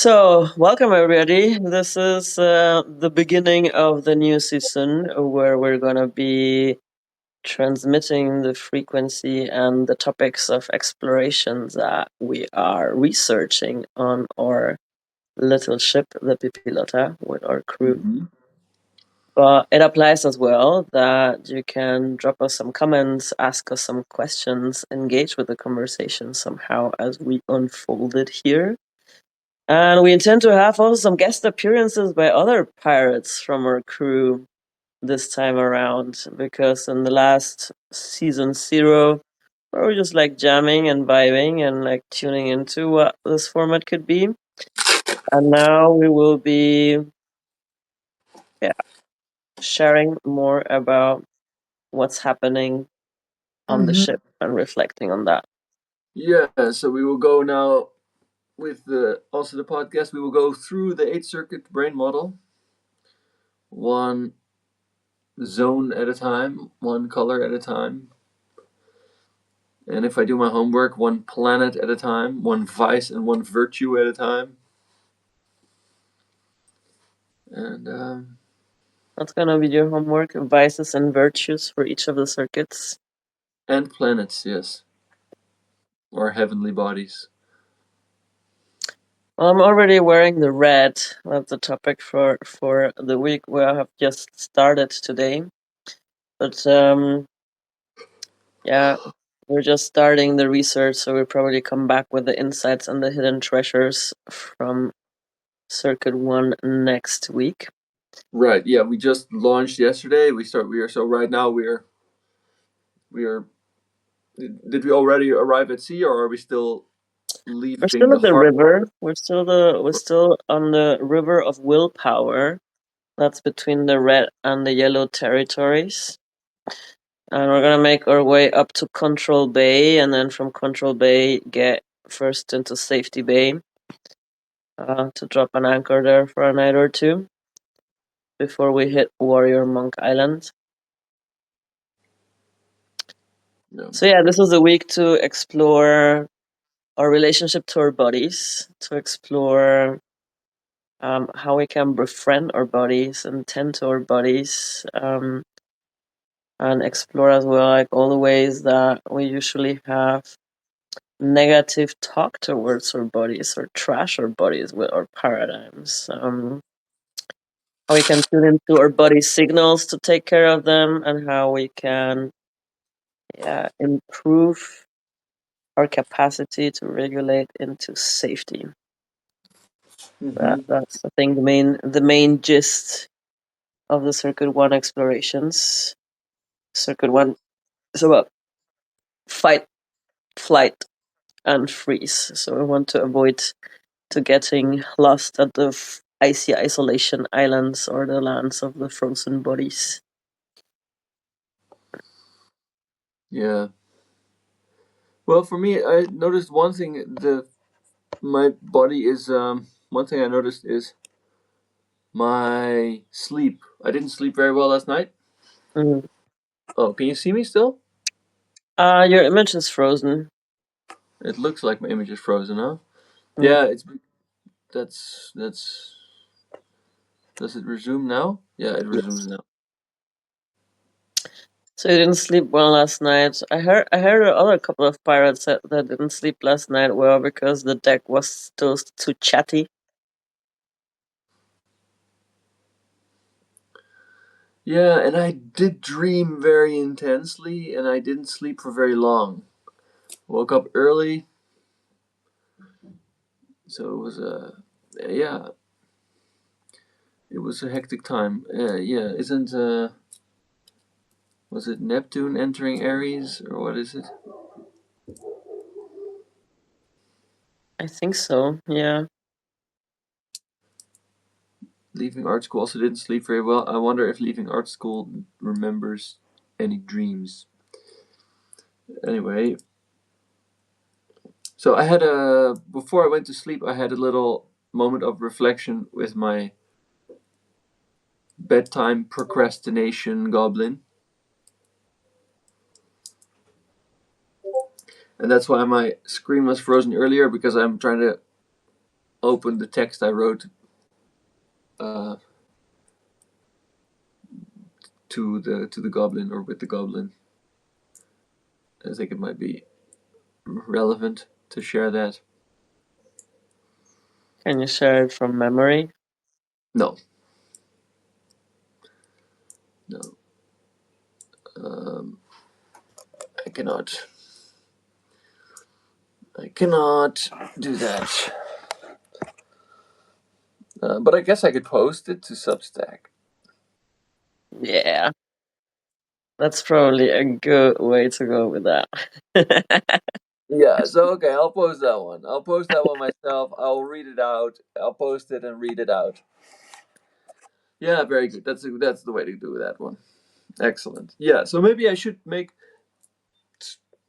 So, welcome everybody. This is the beginning of the new season where we're going to be transmitting the frequency and the topics of explorations that we are researching on our little ship, the Pippolitta, with our crew. Mm-hmm. But it applies as well that you can drop us some comments, ask us some questions, engage with the conversation somehow as we unfold it here. And we intend to have also some guest appearances by other pirates from our crew this time around, because in the last season 0, we were just like jamming and vibing and like tuning into what this format could be. And now we will be sharing more about what's happening on the ship and reflecting on that. Yeah, so we will go now with the podcast. We will go through the 8 circuit brain model, one zone at a time, one color at a time. And if I do my homework, one planet at a time, one vice and one virtue at a time. And That's gonna be your homework: vices and virtues for each of the circuits. and planets, yes, or heavenly bodies. Well, I'm already wearing the red. That's the topic for the week we have just started today. But yeah, we're just starting the research, so we'll probably come back with the insights and the hidden treasures from Circuit 1 next week. Right. Yeah, we just launched yesterday. We are so right now we are. Did we already arrive at sea, or are we still We're leaving still the at the harbor? river. We're still on the river of willpower. That's between the red and the yellow territories. And we're gonna make our way up to Control Bay, and then from Control Bay get first into Safety Bay to drop an anchor there for a night or two before we hit Warrior Monk Island. No. So yeah, this is a week to explore our relationship to our bodies, to explore how we can befriend our bodies and tend to our bodies, and explore as well like all the ways that we usually have negative talk towards our bodies or trash our bodies with our paradigms. How we can tune into our body signals to take care of them, and how we can improve our capacity to regulate into safety. Mm-hmm. That's I think the main gist of the Circuit 1 explorations. Circuit 1 is about fight, flight, and freeze. So we want to avoid to getting lost at the icy isolation islands or the lands of the frozen bodies. Yeah. Well, for me, I noticed one thing. My body is one thing I noticed is my sleep. I didn't sleep very well last night. Mm. Oh, can you see me still? Your image is frozen. It looks like my image is frozen, huh? Mm. Yeah, it's that's. Does it resume now? Yeah, it resumes Yes. now. So you didn't sleep well last night. I heard other couple of pirates that didn't sleep last night well because the deck was still too chatty. Yeah, and I did dream very intensely, and I didn't sleep for very long. Woke up early, so it was yeah, it was a hectic time. Yeah, isn't was it Neptune entering Aries or what is it? I think so. Yeah. Leaving art school also didn't sleep very well. I wonder if leaving art school remembers any dreams. Anyway, so I had a before I went to sleep, I had a little moment of reflection with my bedtime procrastination goblin. And that's why my screen was frozen earlier because I'm trying to open the text I wrote uh, to the goblin, or with the goblin. I think it might be relevant to share that. Can you share it from memory? No, no, um, I cannot. I cannot do that. But I guess I could post it to Substack. Yeah, that's probably a good way to go with that. Yeah, so okay, I'll post that one. I'll post that one myself. I'll read it out. I'll post it and read it out. Yeah, very good. That's the way to do that one. Excellent. Yeah, so maybe I should make.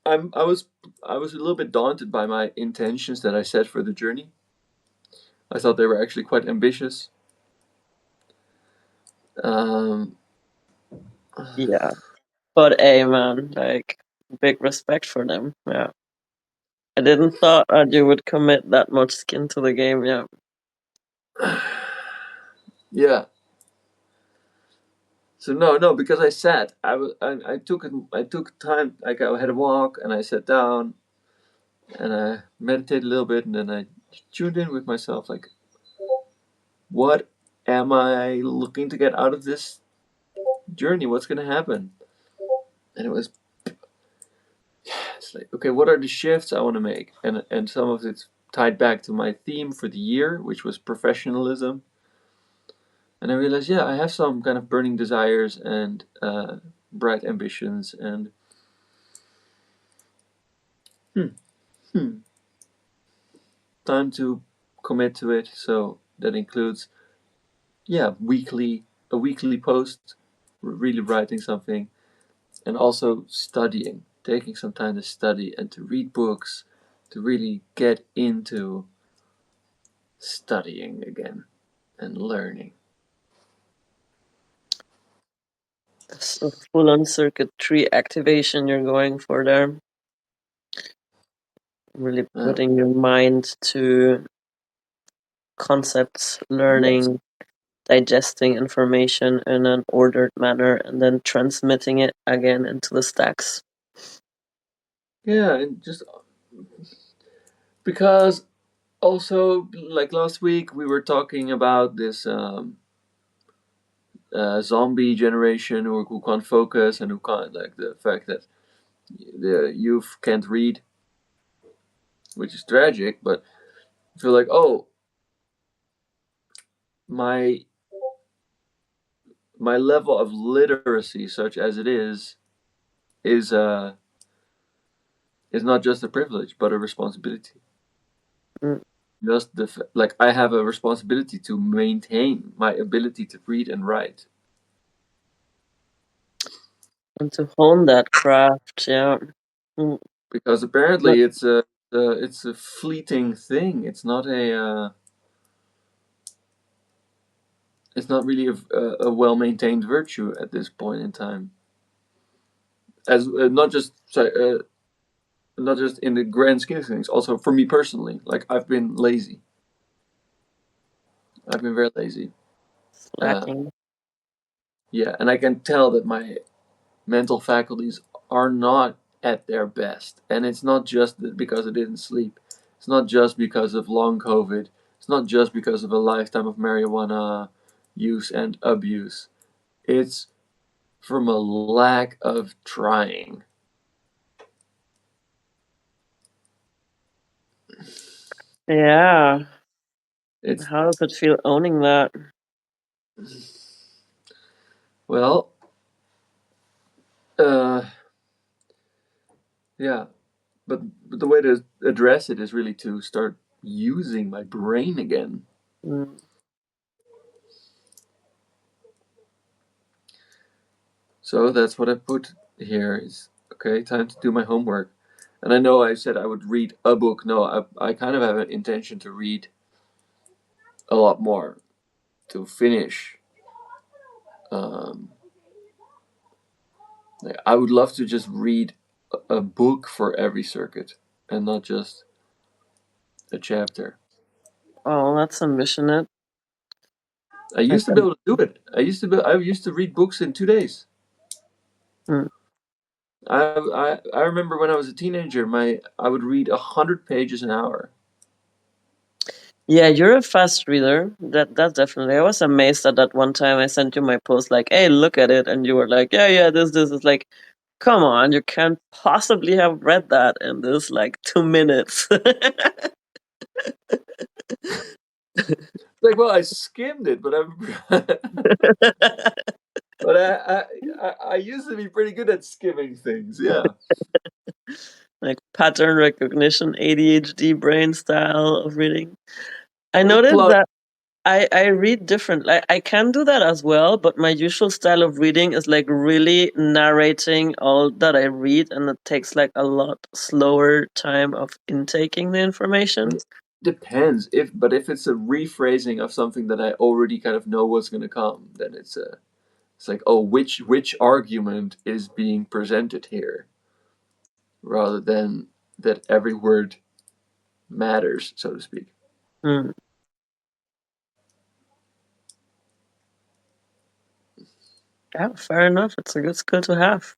I was a little bit daunted by my intentions that I set for the journey. I thought they were actually quite ambitious. Um, Yeah, but hey, man, like big respect for them. Yeah, I didn't thought that you would commit that much skin to the game. Yeah, yeah. So no, because I sat. I took it. I took time. Like I had a walk and I sat down and I meditated a little bit and then I tuned in with myself. Like, what am I looking to get out of this journey? What's going to happen? And it's like, okay, what are the shifts I want to make? And some of it's tied back to my theme for the year, which was professionalism. And I realized, yeah, I have some kind of burning desires and bright ambitions, and hmm, hmm, time to commit to it. So that includes, yeah, a weekly post, really writing something, and also studying, taking some time to study and to read books, to really get into studying again and learning. so full on circuit 3 activation you're going for there. Really Uh, putting your mind to concepts, yes. learning, digesting information in an ordered manner, and then transmitting it again into the stacks. Yeah, and just because also, like last week, we were talking about this zombie generation who can't focus and who can't, like the fact that the youth can't read, which is tragic. But I feel like, oh, my my level of literacy, such as it is is not just a privilege but a responsibility. Mm. Just like I have a responsibility to maintain my ability to read and write, And to hone that craft, yeah. Mm. because But apparently it's a fleeting thing. It's not really a well maintained virtue at this point in time. As not just sorry, not just in the grand scheme of things, also for me personally. Like I've been lazy. I've been very lazy. Uh, slacking. yeah, and I can tell that my mental faculties are not at their best. And it's not just because I didn't sleep. It's not just because of long COVID. It's not just because of a lifetime of marijuana use and abuse. It's from a lack of trying. Yeah. It's, How does it feel owning that? well, uh, yeah. But the way to address it is really to start using my brain again. Mm. So that's what I put here is okay, time to do my homework. And I know I said I would read a book. No, I kind of have an intention to read a lot more, to finish. Um, I would love to just read a book for every circuit and not just a chapter. Oh, that's ambitious. I I used to be can. able to do it. I used to read books in 2 days. Mm. I remember when I was a teenager, my I would read 100 pages an hour. Yeah, you're a fast reader. That definitely. I was amazed at that one time I sent you my post like, "Hey, look at it," and you were like, "Yeah, yeah, this is like, come on, you can't possibly have read that in this like 2 minutes." Like, well, I skimmed it, but I'm but I used to be pretty good at skimming things. Yeah. Like pattern recognition, ADHD brain style of reading. I Well, noticed plus, that I read different. Like I can do that as well, but my usual style of reading is like really narrating all that I read, and it takes like a lot slower time of intaking the information. it depends if it's a rephrasing of something that I already kind of know what's going to come, then it's like, oh, which argument is being presented here, rather than that every word matters, so to speak. Hmm. Yeah, fair enough. It's a good skill to have.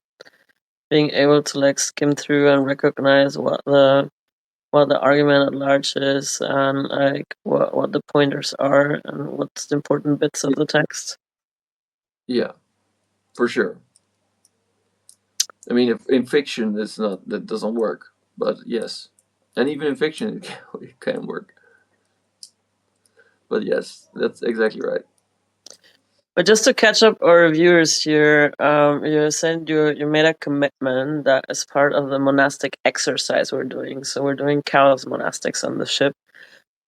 Being able to like skim through and recognize what the argument at large is, and like what the pointers are and what's the important bits of Yeah, the text. yeah, for sure. I mean, if in fiction, it's not that doesn't work, but yes, and even in fiction, it can work. But yes, that's exactly right. But just to catch up our viewers here, you said you made a commitment that is part of the monastic exercise we're doing. So we're doing chaos monastics on the ship,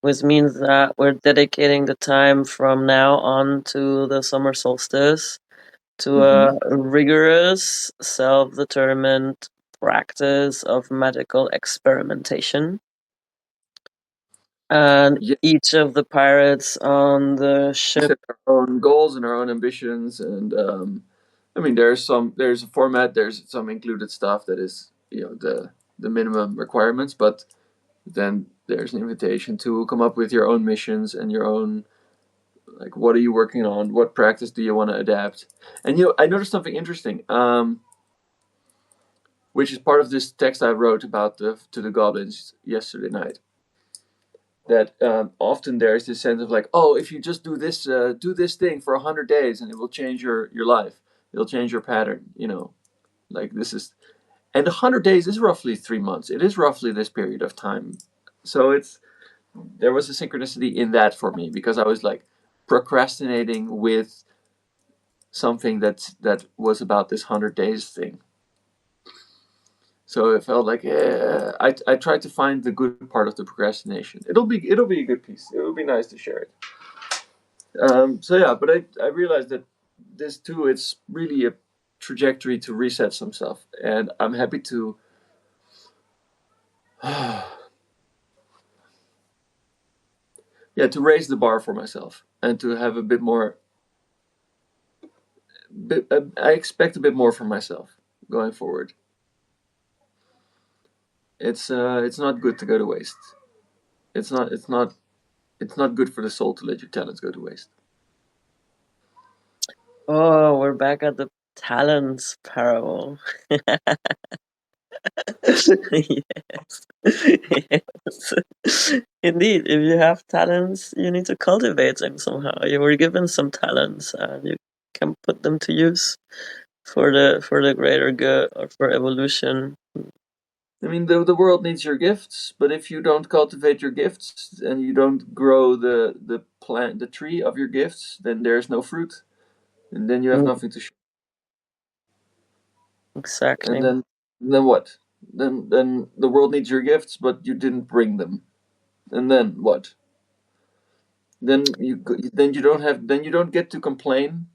which means that we're dedicating the time from now on to the summer solstice to Hmm. a rigorous, self-determined practice of medical experimentation. And Yeah, each of the pirates on the we ship. set our own goals and our own ambitions, and I mean, there's a format, there's some included stuff that is the minimum requirements, but then there's an invitation to come up with your own missions and your own, like, what are you working on, what practice do you want to adapt. And I noticed something interesting, which is part of this text I wrote about the to the goblins yesterday night. That often there's this sense of like, oh, if you just do this thing for 100 days, and it will change your life. It'll change your pattern. Like this is, and 100 days is roughly 3 months. It is roughly this period of time. So there was a synchronicity in that for me, because I was like procrastinating with something that was about this 100 days thing. So it felt like, I tried to find the good part of the procrastination. It'll be a good piece. It will be nice to share it. So yeah, but I realized that this too, it's really a trajectory to reset some stuff, and I'm happy to yeah, to raise the bar for myself and to have a bit more. I expect a bit more from myself going forward. It's not good to go to waste. It's not good for the soul to let your talents go to waste. Oh, we're back at the talents parable. Yes. Yes. Indeed, if you have talents, you need to cultivate them somehow. You were given some talents and you can put them to use for the greater good or for evolution. I mean, the world needs your gifts, but if you don't cultivate your gifts and you don't grow the plant, the tree of your gifts, then there's no fruit, and then you have Mm, nothing to show. And exactly. then what? Then the world needs your gifts, but you didn't bring them. And then what? Then you don't get to complain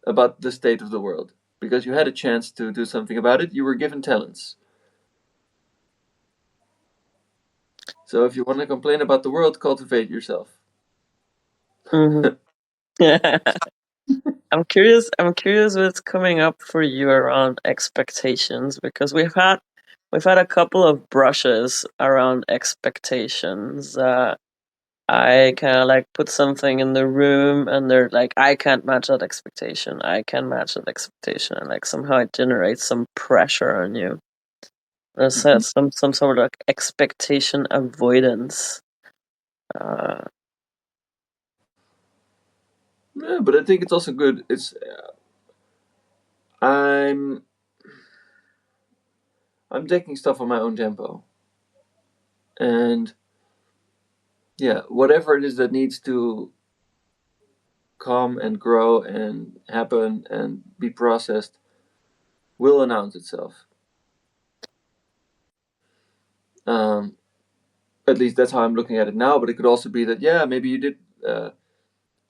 about the state of the world, because you had a chance to do something about it. You were given talents. So if you want to complain about the world, cultivate yourself. Hmm. I'm curious what's coming up for you around expectations, because we've had a couple of brushes around expectations. I kind of like put something in the room and they're like, I can't match that expectation. I can match that expectation. And like somehow it generates some pressure on you. There's Mhm. some sort of like expectation avoidance. Uh, Yeah, but I think it's also good. I'm I'm taking stuff on my own tempo, and yeah, whatever it is that needs to come and grow and happen and be processed will announce itself. Um, at least that's how I'm looking at it now. But it could also be that yeah, maybe you did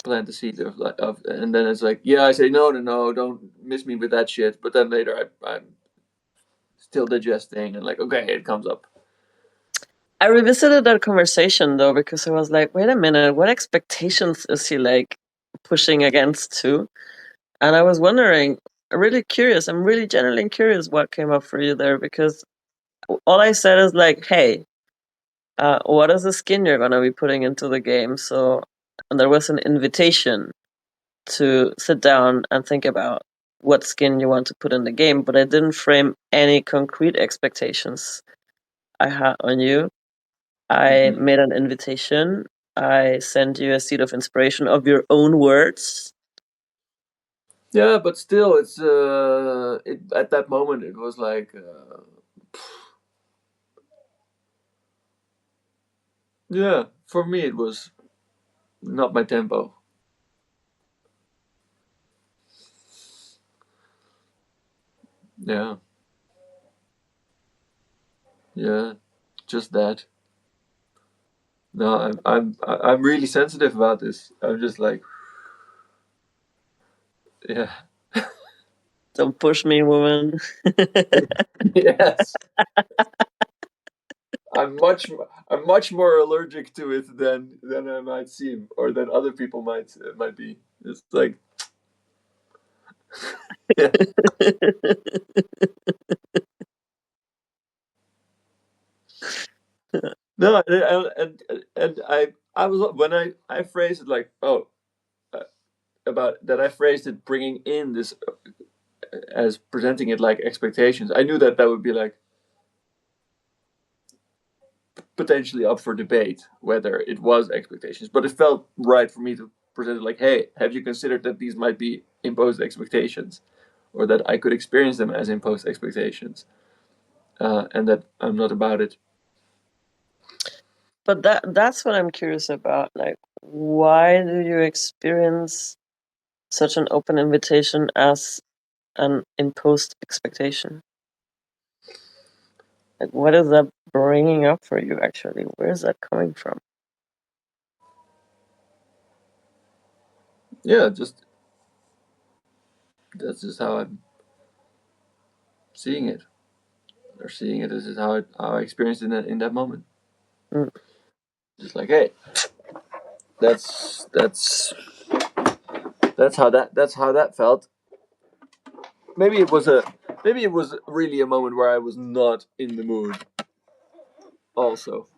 plant the seed of, and then it's like yeah, I say no, no, no, don't miss me with that shit. But then later I'm still digesting and like okay, it comes up. I revisited that conversation though because I was like, wait a minute, what expectations is he like pushing against too? And I was wondering, really curious. I'm really genuinely curious what came up for you there because all I said is like, hey, what is the skin you're gonna be putting into the game? So, and there was an invitation to sit down and think about what skin you want to put in the game, but I didn't frame any concrete expectations I had on you. I Hmm. made an invitation. I sent you a seed of inspiration of your own words. Yeah, but still, at that moment it was like yeah, for me it was not my tempo. Yeah, yeah, just that. No, I'm really sensitive about this. I'm just like yeah, Don't push me, woman. yes. I'm much more allergic to it than I might seem, or than other people might be. It's like yeah, no, and I was when I phrased it like oh uh, about that I phrased it bringing in this as presenting it like expectations. I knew that that would be like potentially up for debate whether it was expectations, but it felt right for me to present it like, hey, have you considered that these might be imposed expectations, or that I could experience them as imposed expectations, and that I'm not about it. But that's what I'm curious about. Like, why do you experience such an open invitation as an imposed expectation? Like, what is that bringing up for you? Actually, where is that coming from? Yeah, just that's just how I'm seeing it, or seeing it. This is how I experienced it in that moment. Mm. Just like, hey, that's that's that's how that felt. Maybe it was a maybe it was really a moment where I was not in the mood. Also,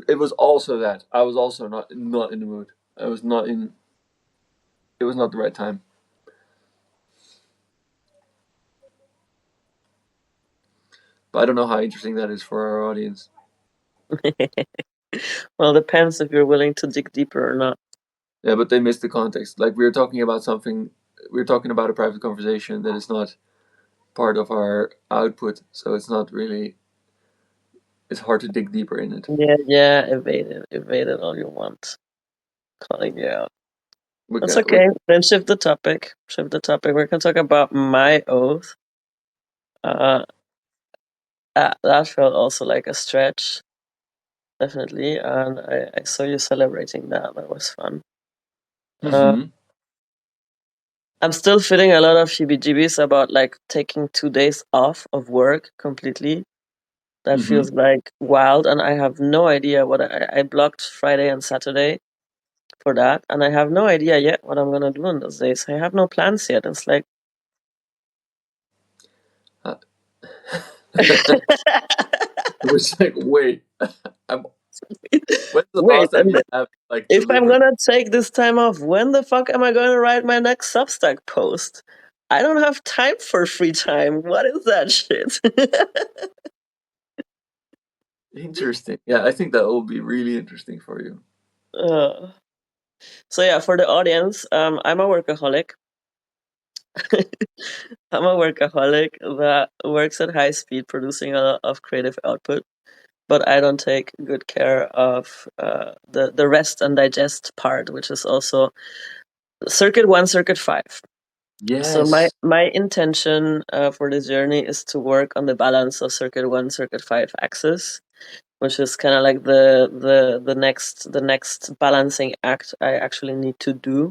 it was also that I was also not in the mood. I was not in. It was not the right time. But I don't know how interesting that is for our audience. Well, depends if you're willing to dig deeper or not. Yeah, but they missed the context. Like we were talking about something. We were talking about a private conversation that is not part of our output, so it's not really. It's hard to dig deeper in it. Yeah, yeah, evade it all you want. Calling you out. We That's can. We okay. Then shift the topic. Shift the topic. We're gonna talk about my oath. Uh, that felt also like a stretch, definitely, and I saw you celebrating that. That was fun. Uh, mm-hmm. I'm still feeling a lot of heebie-jeebies about like taking 2 days off of work completely. That Mm-hmm. feels like wild, and I have no idea what I blocked Friday and Saturday for that, and I have no idea yet what I'm gonna do on those days. I have no plans yet. It's like It was like, wait, I'm When's the Wait, last time and you have like if I'm delivered? gonna take this time off, when the fuck am I gonna write my next Substack post? I don't have time for free time. What is that shit? Interesting. Yeah, I think that will be really interesting for you. uh, so yeah, for the audience, I'm a workaholic. I'm a workaholic that works at high speed, producing a lot of creative output. But I don't take good care of the rest and digest part, which is also circuit one, circuit five. So my Yes. my intention for this journey is to work on the balance of circuit one, circuit five axis, which is kind of like the next balancing act I actually need to do.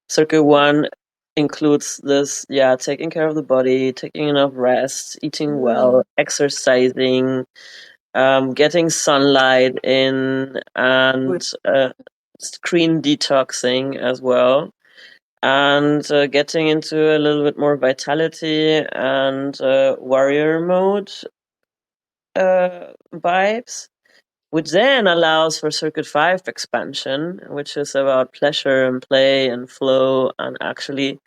Circuit one includes this, yeah, taking care of the body, taking enough rest, eating Yeah. well, exercising, getting sunlight in, But and screen detoxing as well, and getting into a little bit more vitality and warrior mode vibes, which then allows for Circuit 5 expansion, which is about pleasure and play and flow and actually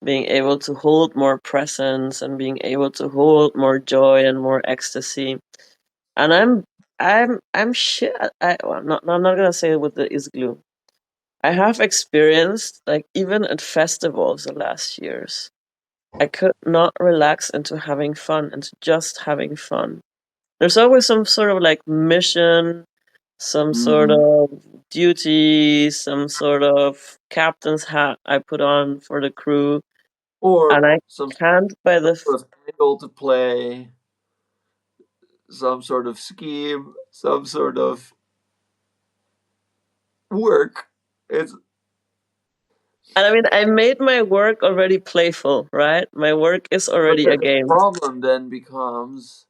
being able to hold more presence and being able to hold more joy and more ecstasy. And I'm shit. Well, I'm not gonna say it with the is glue. I have experienced, like, even at festivals the last years, I could not relax into having fun, into just having fun. There's always some sort of like mission, some sort hmm of duty, some sort of captain's hat I put on for the crew, or and I some can't by the sort of angle to play, some sort of scheme, some sort of work. It's and I mean I made my work already playful, right? My work is but already a the game. problem then becomes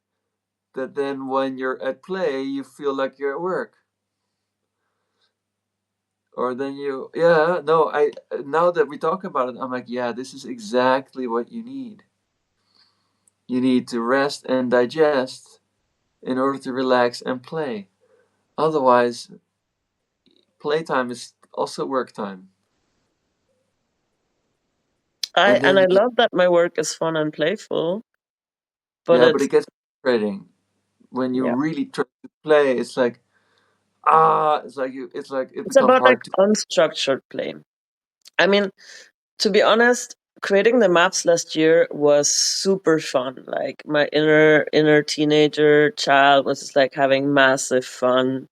that then when you're at play, you feel like you're at work. Or then you, yeah, no, I now that we talk about it, I'm like, yeah, this is exactly what you need. You need to rest and digest in order to relax and play. Otherwise, playtime is also work time. I And and I then, love that my work is fun and playful, but yeah, but it's it gets frustrating when you yeah. really try to play. It's like, ah, it's like it It's becomes about like hard to. unstructured play. I mean, to be honest, creating the maps last year was super fun. Like my inner teenager child was just like having massive fun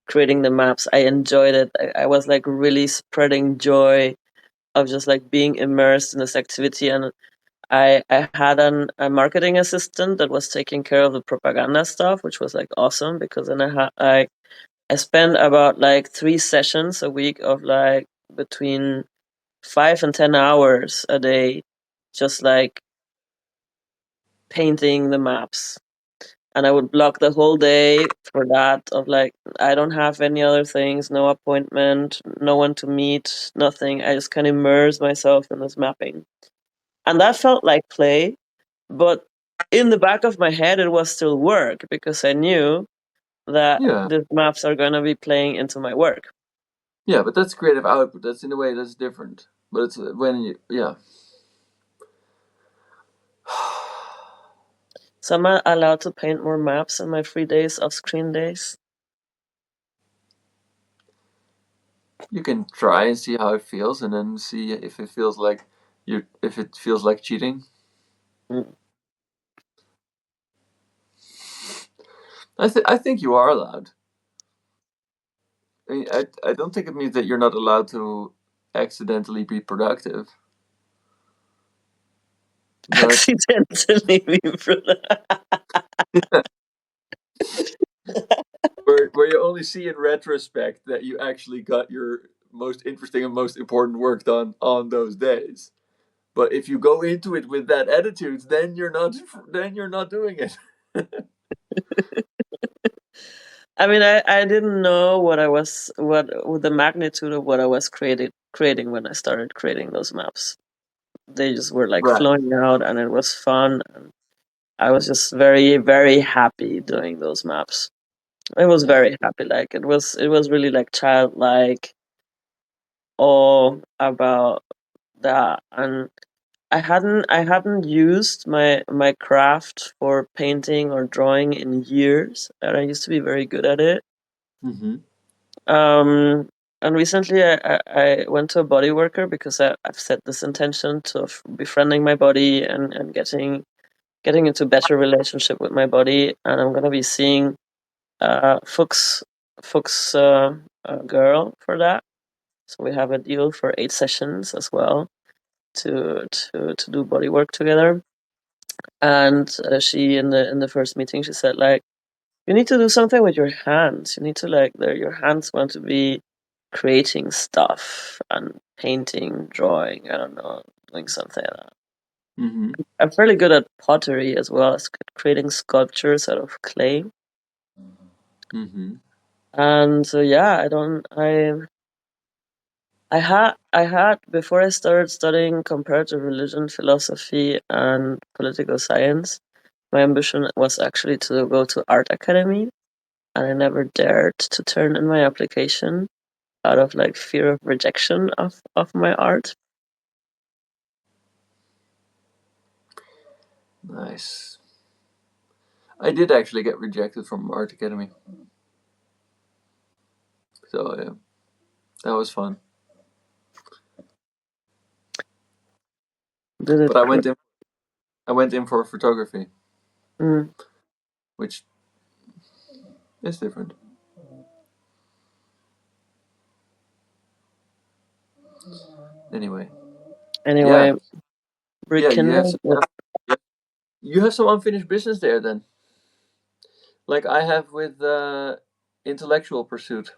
creating the maps. I enjoyed it. I was like really spreading joy of just like being immersed in this activity. And I had a marketing assistant that was taking care of the propaganda stuff, which was like awesome because then I spent about like 3 sessions a week of like between 5 and 10 hours a day, just like painting the maps. And I would block the whole day for that of like I don't have any other things, no appointment, no one to meet, nothing. I just kind of immerse myself in this mapping. And that felt like play, but in the back of my head it was still work because I knew that Yeah, these maps are gonna be playing into my work. yeah, but that's creative output. That's in a way that's different. But it's when you, yeah, So am I allowed to paint more maps in my free days off screen days? you can try and see how it feels, and then see if it feels like if it feels like cheating. Mm. I think you are allowed. I mean, I don't think it means that you're not allowed to accidentally be productive, but Accidentally be where you only see in retrospect that you actually got your most interesting and most important work done on those days. But if you go into it with that attitude, then you're not doing it. I mean, I didn't know what the magnitude of what I was creating when I started creating those maps. They just were like Right. flowing out, and it was fun. And I was just very very happy doing those maps. I was Yeah. very happy. Like it was really like childlike, all about that. And I hadn't used my craft for painting or drawing in years, and I used to be very good at it. Mm-hmm. Um, and recently I went to a body worker because I've set this intention to befriending my body and getting into better relationship with my body, and I'm gonna be seeing Fuchs girl for that. So we have a deal for 8 sessions as well to do body work together. And she in the first meeting she said like, you need to do something with your hands. You need to like your hands want to be creating stuff and painting, drawing. I don't know, doing something like that. Mm-hmm. I'm fairly good at pottery as well as creating sculptures out of clay. Mm-hmm. And so yeah, I had before I started studying comparative religion, philosophy, and political science. My ambition was actually to go to art academy, and I never dared to turn in my application out of like fear of rejection of my art. Nice. I did actually get rejected from art academy, so yeah, that was fun. Did But it? I went in for photography, Mm. which is different. Anyway, yeah, Anyway, yeah. rekindle. You have some unfinished business there then, like I have with intellectual pursuit.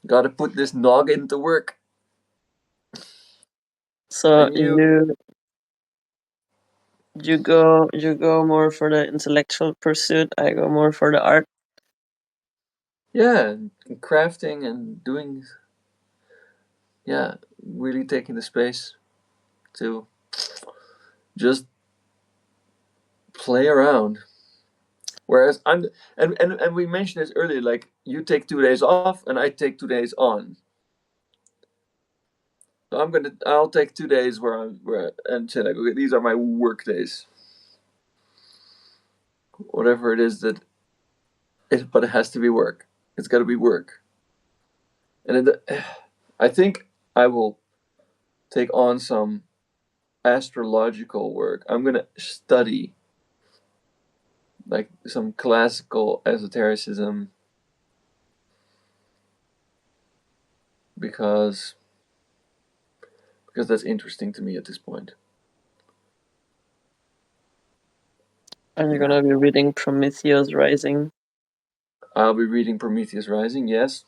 Got to put this noggin to work. So And you go more for the intellectual pursuit. I go more for the art. yeah, and crafting and doing, yeah, really taking the space to just play around. Whereas and we mentioned this earlier, like you take 2 days off and I take 2 days on. So I'll take 2 days where and say like, okay, these are my work days. Whatever it is but it has to be work. It's got to be work. And I think I will take on some astrological work. I'm gonna study like some classical esotericism because that's interesting to me at this point. And you're Yeah. gonna be reading Prometheus Rising. I'll be reading Prometheus Rising, yes,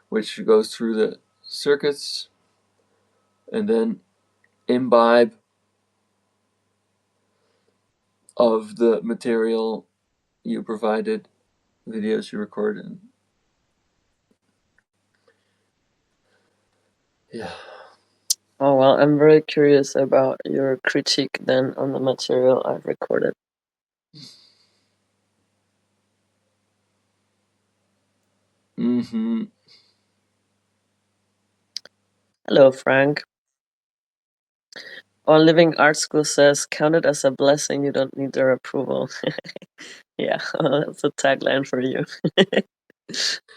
which goes through the circuits and then imbibe of the material you provided, videos you recorded. Yeah. Oh well, I'm very curious about your critique then on the material I've recorded. Mm-hmm. Hello, Frank. Our Living Art School says, count it as a blessing, you don't need their approval. Yeah, that's a tagline for you.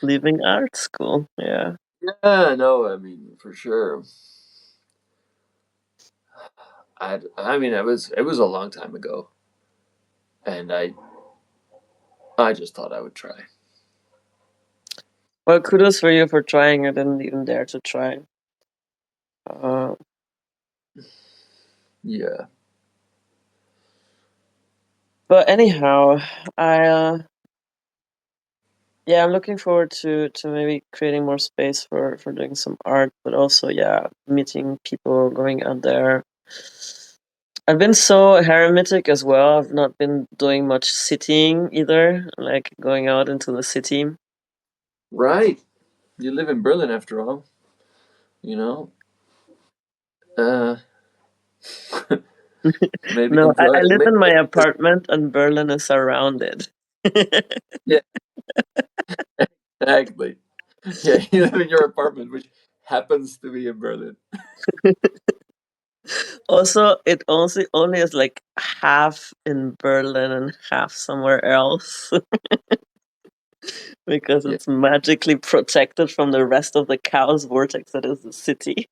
Leaving Art School, yeah. Yeah, no, I mean for sure. I mean it was a long time ago, and I just thought I would try. Well, kudos for you for trying. I didn't even dare to try. Uh, Yeah. but anyhow, I yeah, I'm looking forward to maybe creating more space for doing some art, but also yeah, meeting people, going out there. I've been so hermetic as well. I've not been doing much citying either, like going out into the city. Right. You live in Berlin after all, you know. Uh Maybe No, enjoy I it. live Maybe, in my apartment and Berlin is surrounded. yeah, exactly. Yeah, you live in your apartment, which happens to be in Berlin. Also, it only is like half in Berlin and half somewhere else because Yeah, it's magically protected from the rest of the chaos vortex that is the city.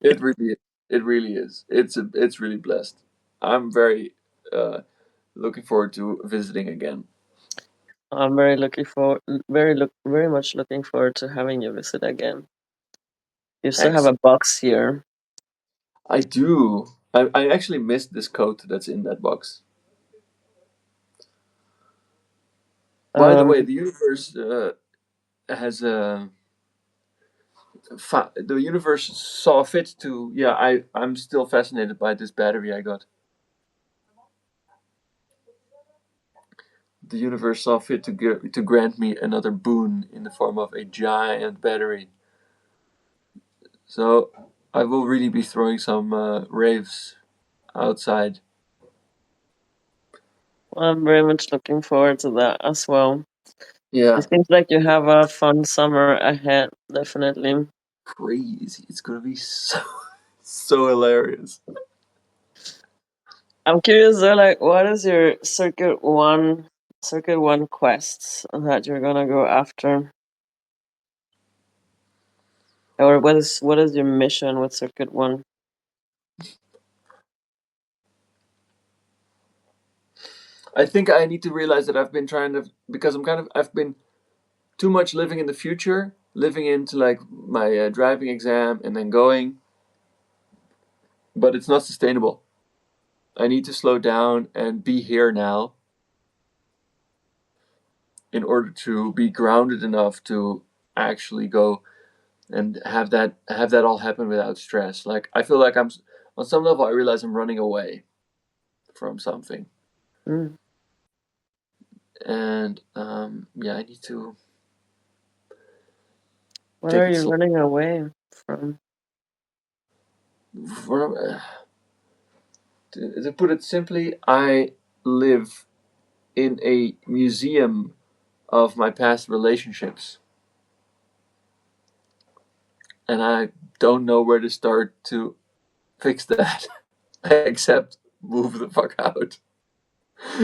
it really is. It really is. It's really blessed. I'm very uh, looking forward to visiting again. I'm very looking forward, very much looking forward to having you visit again. You still have a Excellent. box here. I do. I actually missed this coat that's in that box. By the Um, way, the universe has the universe saw fit to. Yeah, I'm still fascinated by this battery I got. The universe saw fit to grant me another boon in the form of a giant battery. So I will really be throwing some raves outside. I'm very much looking forward to that as well. Yeah, It seems like you have a fun summer ahead, definitely. crazy. It's gonna be so so hilarious. I'm curious though, like, what is your circuit one quests that you're gonna go after, or what is your mission with circuit one? I think I need to realize that I've been trying to because I've been too much living in the future, living into like my driving exam and then going, but it's not sustainable. I need to slow down and be here now in order to be grounded enough to actually go and have that all happen without stress. Like I feel like I'm on some level I realize I'm running away from something, Mm. and yeah, I need to What take are it you slow. running away from? To put it simply, I live in a museum of my past relationships, and I don't know where to start to fix that except move the fuck out.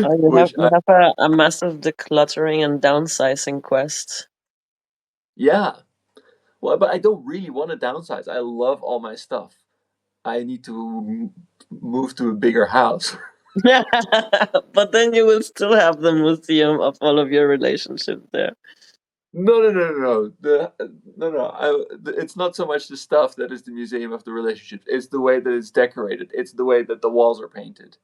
Oh, you have Which you have a massive decluttering and downsizing quest. yeah, well, but I don't really want to downsize. I love all my stuff. I need to move to a bigger house. But then you will still have the museum of all of your relationships there. No, no, no, no, no. No, no. It's not so much the stuff that is the museum of the relationships. It's the way that it's decorated. It's the way that the walls are painted,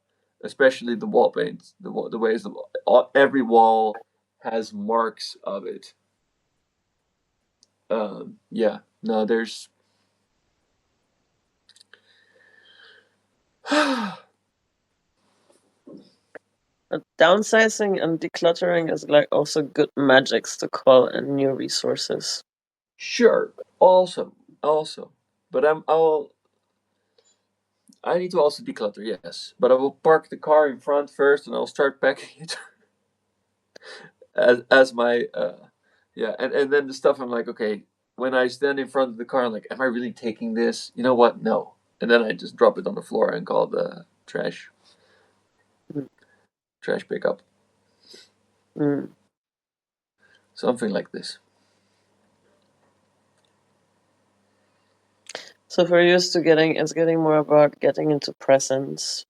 especially the wall paints. The ways every wall has marks of it. Yeah. No, there's. But downsizing and decluttering is like also good magics to call in new resources. Sure. Awesome. Awesome. But I need to also declutter, yes. But I will park the car in front first, and I'll start packing it as my yeah. And then the stuff I'm like, okay. When I stand in front of the car, I'm like, am I really taking this? You know what? No. And then I just drop it on the floor and call the Mm, trash pickup, mm. something like this. So for you, it's getting more about getting into presence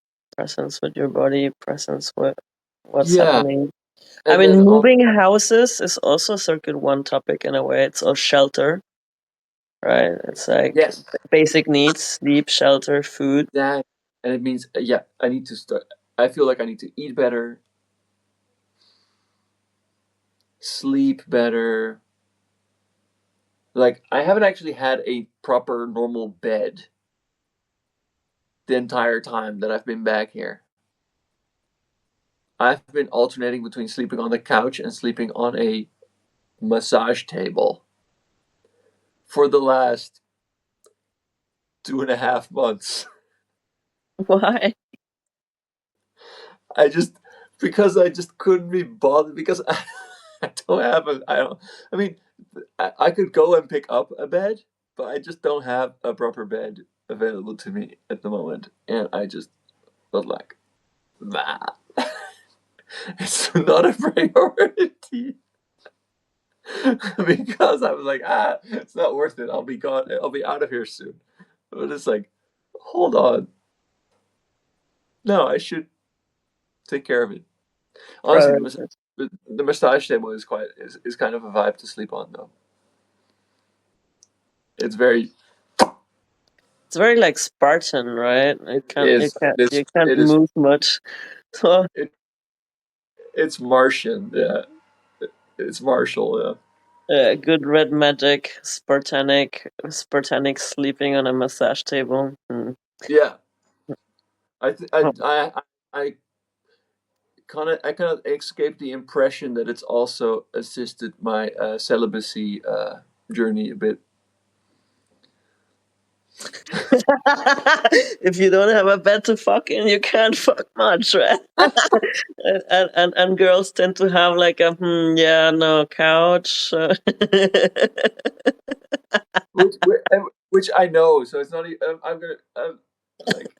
with your body, presence with what's Yeah, happening. I and mean, then all moving houses is also circuit one topic in a way. It's all shelter, right? It's like yes, basic needs: sleep, shelter, food. that, and it means yeah, I need to start. I feel like I need to eat better, sleep better. Like I haven't actually had a proper normal bed the entire time that I've been back here. I've been alternating between sleeping on the couch and sleeping on a massage table for the last 2.5 months. Why? I just because I just couldn't be bothered because I don't have a I don't I mean I could go and pick up a bed, but I just don't have a proper bed available to me at the moment, and I just was like, nah, it's not a priority. Because I was like, it's not worth it. I'll be gone. I'll be out of here soon. But it's like, hold on. No, I should take care of it. Honestly, Priorities. the massage table is kind of a vibe to sleep on though. It's very It's very like Spartan, right? is You can't it is move much. So it, it's Martian. Yeah, it's martial. Yeah, good red magic, Spartanic sleeping on a massage table. Hmm. yeah. I th- Huh. I I kind of escaped the impression that it's also assisted my celibacy journey a bit. If you don't have a bed to fuck in, you can't fuck much, right? And girls tend to have like a yeah, no couch. which which I know. So it's not. I'm gonna like.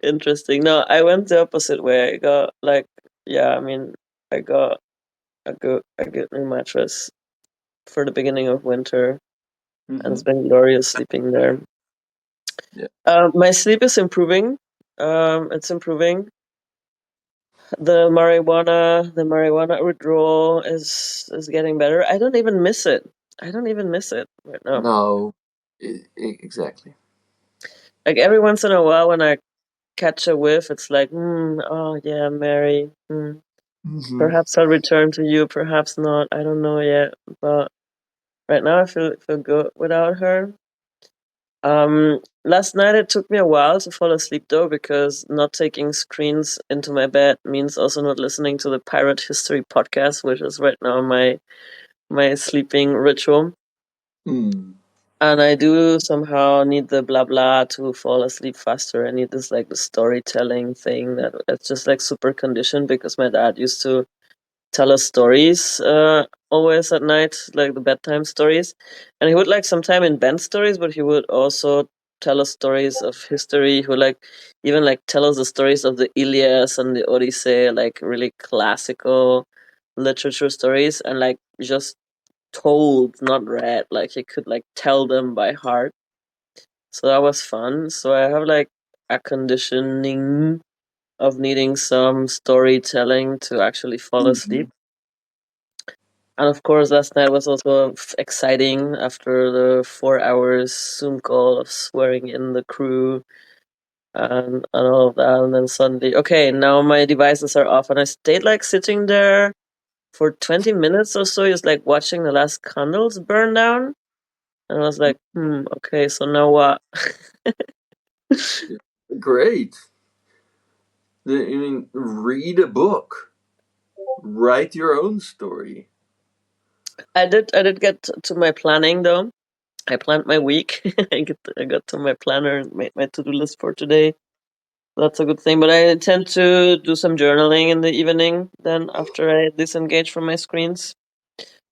Interesting. No, I went the opposite way. I got like yeah, I mean, I got a good new mattress for the beginning of winter, and it's Hmm. been glorious sleeping there. Yeah. My sleep is improving. It's improving. The marijuana withdrawal is getting better. I don't even miss it. I don't even miss it right now. No. Exactly. Like every once in a while, when I catch a whiff, it's like, oh yeah, Mary. Hmm. Perhaps I'll return to you. Perhaps not. I don't know yet. But right now, I feel good without her. Last night it took me a while to fall asleep though, because not taking screens into my bed means also not listening to the Pirate History podcast, which is right now my sleeping ritual. Mm. And I do somehow need the blah blah to fall asleep faster. I need this like the storytelling thing that it's just like super conditioned because my dad used to tell us stories always at night, like the bedtime stories. And he would like sometime invent stories, but he would also tell us stories of history. He would like even like tell us the stories of the Ilias and the Odyssey, like really classical literature stories, and like just told, not read. Like he could like tell them by heart. So that was fun. So I have like a conditioning of needing some storytelling to actually fall Hmm. asleep. And of course, last night was also exciting after the 4 hours Zoom call of swearing in the crew and all of that. And then suddenly, okay, now my devices are off. And I stayed like sitting there for 20 minutes or so, just like watching the last candles burn down. And I was like, okay, so now what? Great. I mean, read a book. Write your own story. I did get to my planning though. I planned my week. I got to my planner and made my to do list for today. That's a good thing. But I tend to do some journaling in the evening. Then after I disengage from my screens,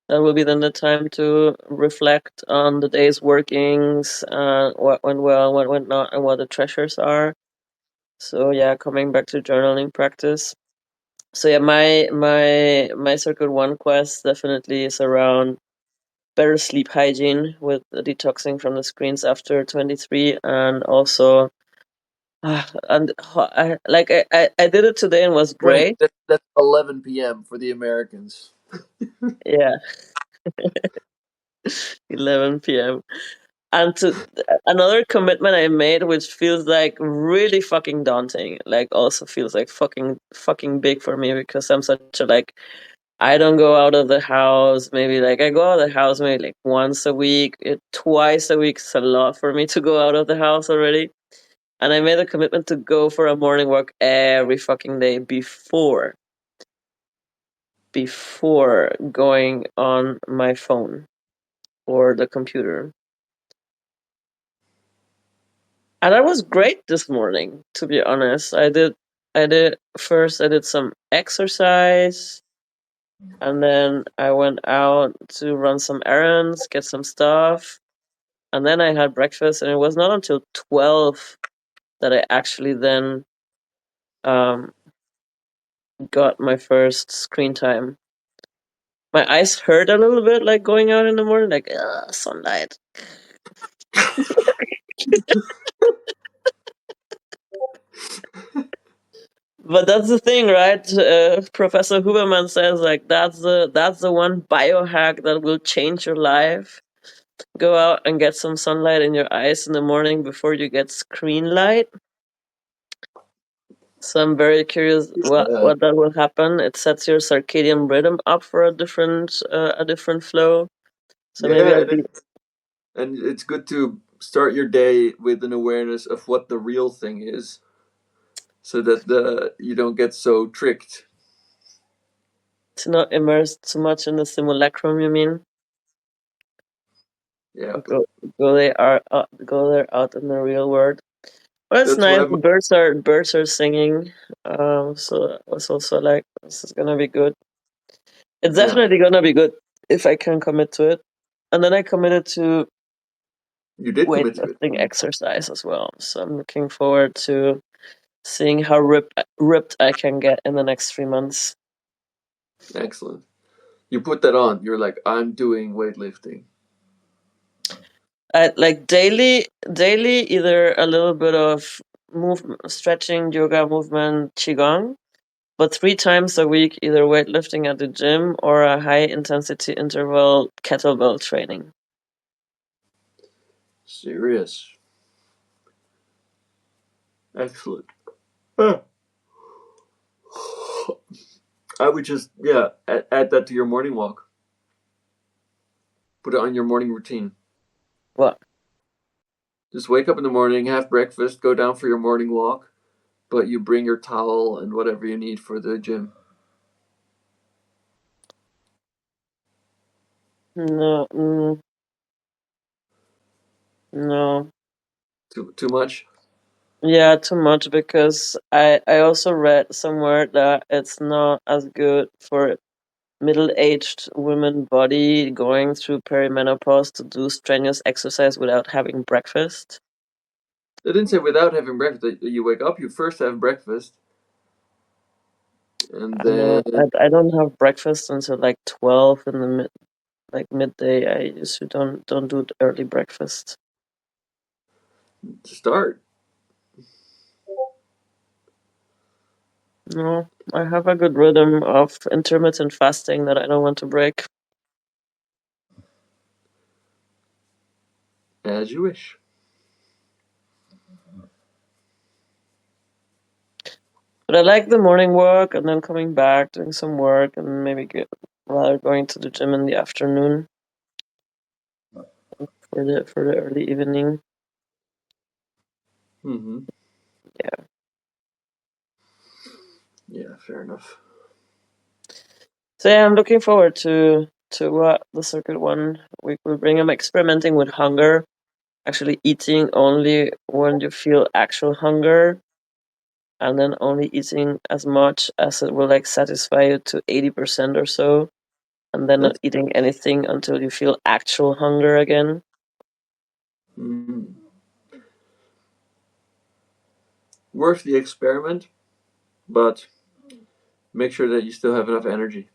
that will be then the time to reflect on the day's workings, what went well, what went not, and what the treasures are. So yeah, coming back to journaling practice. So yeah, my circuit one quest definitely is around better sleep hygiene with the detoxing from the screens after 23, and also and I did it today and was Wait, great. that's 11 p.m. for the Americans. Yeah, 11 p.m. And to another commitment I made, which feels like really fucking daunting, like also feels like fucking big for me because I'm such a like I don't go out of the house. Maybe like I go out of the house maybe like once a week. Twice a week is a lot for me to go out of the house already. And I made a commitment to go for a morning walk every fucking day before going on my phone or the computer. And that was great this morning, to be honest. I did some exercise, and then I went out to run some errands, get some stuff, and then I had breakfast, and it was not until 12 that I actually then um got my first screen time. My eyes hurt a little bit, like going out in the morning, like sunlight. But that's the thing, right? Professor Huberman says like that's the one biohack that will change your life. Go out and get some sunlight in your eyes in the morning before you get screen light. So I'm very curious Yeah, what that will happen. It sets your circadian rhythm up for a different flow. So maybe yeah, I'll be and it's good to start your day with an awareness of what the real thing is, so that the you don't get so tricked. to not immerse too much in the simulacrum. You mean Yeah, go go there out in the real world? Well, it's that's why. nice. The birds are singing. So I was also like, this is gonna be good. It's Yeah, definitely gonna be good if I can commit to it. And then I committed to you did commit to it. weightlifting exercise as well. So I'm looking forward to seeing how ripped I can get in the next 3 months. Excellent. You put that on. You're like, I'm doing weightlifting. I like daily either a little bit of movement, stretching, yoga, movement, qigong, but 3 times a week, either weightlifting at the gym or a high intensity interval kettlebell training. Serious. Excellent. Huh. I would just, yeah, add that to your morning walk. Put it on your morning routine. What? Just wake up in the morning, have breakfast, go down for your morning walk, but you bring your towel and whatever you need for the gym. No, no. Too much? Yeah, too much because I also read somewhere that it's not as good for middle-aged women body going through perimenopause to do strenuous exercise without having breakfast. They didn't say without having breakfast. You wake up, you first have breakfast, and I know then I don't have breakfast until like 12 in the midday. I usually don't do the early breakfast. start No, I have a good rhythm of intermittent fasting that I don't want to break. as you wish. But I like the morning walk and then coming back, doing some work, and maybe rather going to the gym in the afternoon for the early evening. Mm-hmm. Yeah. Yeah, fair enough. So yeah, I'm looking forward to what the circuit one week will bring. I'm experimenting with hunger, actually eating only when you feel actual hunger, and then only eating as much as it will like satisfy you to 80% or so, and then not That's eating anything until you feel actual hunger again. mm, worth the experiment, but make sure that you still have enough energy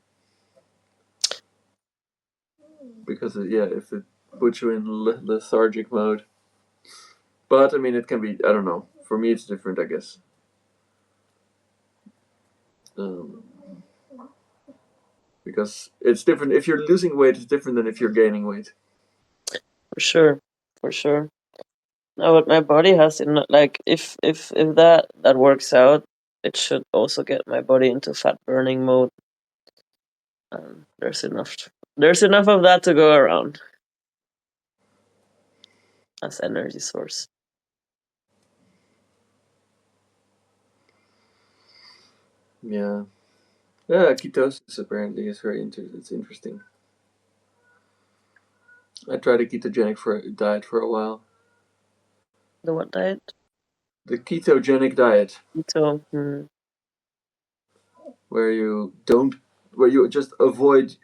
because yeah, if it puts you in lethargic mode. But I mean, it can be. I don't know. For me, it's different, I guess. Um, because it's different. If you're losing weight, it's different than if you're gaining weight. For sure, for sure. No, but my body has enough. Like if that works out, it should also get my body into fat burning mode. There's enough of that to go around as energy source. Yeah, yeah. Ketosis apparently is It's interesting. I tried a ketogenic diet for a while. The what diet? The ketogenic diet, Keto. where you don't, where you just avoid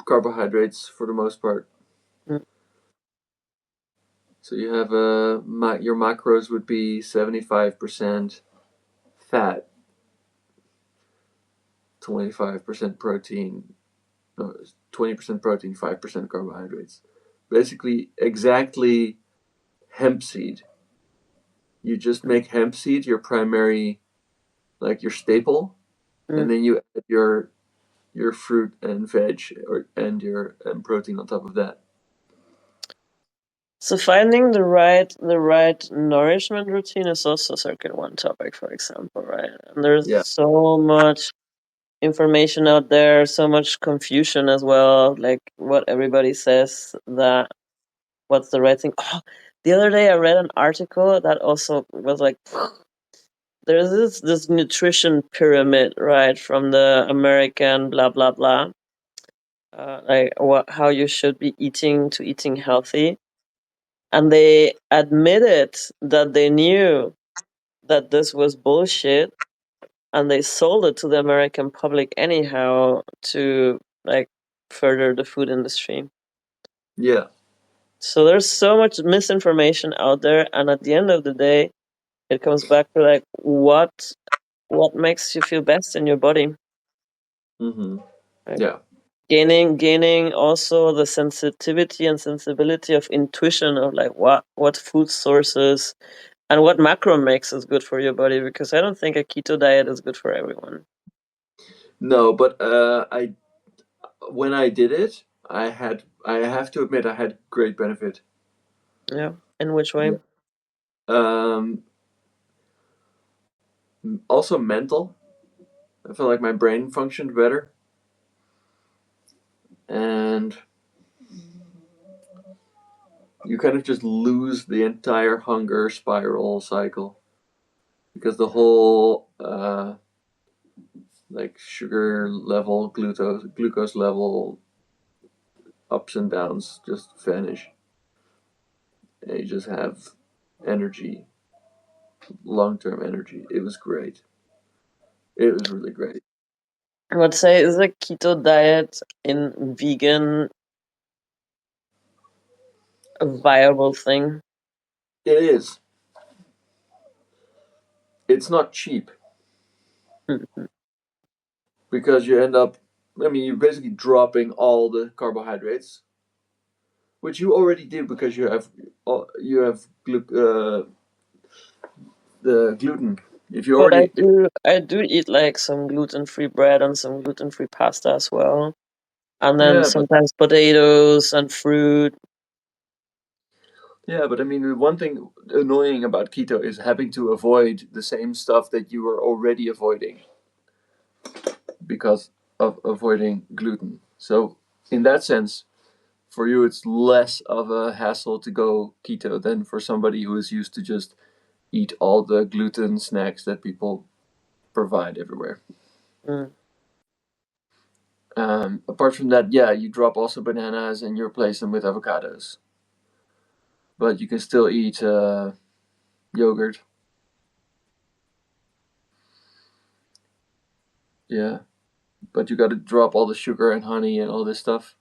carbohydrates for the most part. Mm. So you have your macros would be 75% fat, 25% protein, no, 20% protein, 5% carbohydrates. Basically, exactly hemp seed. You just make hemp seed your primary, like your staple, and Mm. then you add your fruit and veg or and your protein on top of that. So finding the right nourishment routine is also circuit one topic, for example, right? And there's Yeah, so much information out there, so much confusion as well. Like what everybody says that what's the right thing. Oh, the other day I read an article that also was like there's this nutrition pyramid, right, from the American blah blah blah. Like how you should be eating to eating healthy, and they admitted that they knew that this was bullshit, and they sold it to the American public anyhow to like further the food industry. yeah. So there's so much misinformation out there, and at the end of the day, it comes back to like what makes you feel best in your body. Mm-hmm. Right? Yeah. Gaining also the sensitivity and sensibility of intuition of like what food sources and what macro mix is good for your body, because I don't think a keto diet is good for everyone. No, but I when I did it, I have to admit I had great benefit. Yeah. In which way? Yeah. Um, Also mental. I felt like my brain functioned better, and you kind of just lose the entire hunger spiral cycle because the whole like sugar level, glucose level ups and downs just vanish, and you just have energy, long term energy. It was great. It was really great. I would say is a keto diet in vegan a viable thing? It is. It's not cheap Mhm. because you end up. I mean, you're basically dropping all the carbohydrates, which you already do because you have the gluten. If you But I already do I do eat like some gluten-free bread and some gluten-free pasta as well. And then yeah, but sometimes potatoes and fruit. yeah, but I mean, the one thing annoying about keto is having to avoid the same stuff that you were already avoiding because of avoiding gluten. So in that sense, for you, it's less of a hassle to go keto than for somebody who is used to just eat all the gluten snacks that people provide everywhere. Mm. Apart from that, yeah, you drop also bananas and you replace them with avocados, but you can still eat yogurt. Yeah, but you got to drop all the sugar and honey and all this stuff.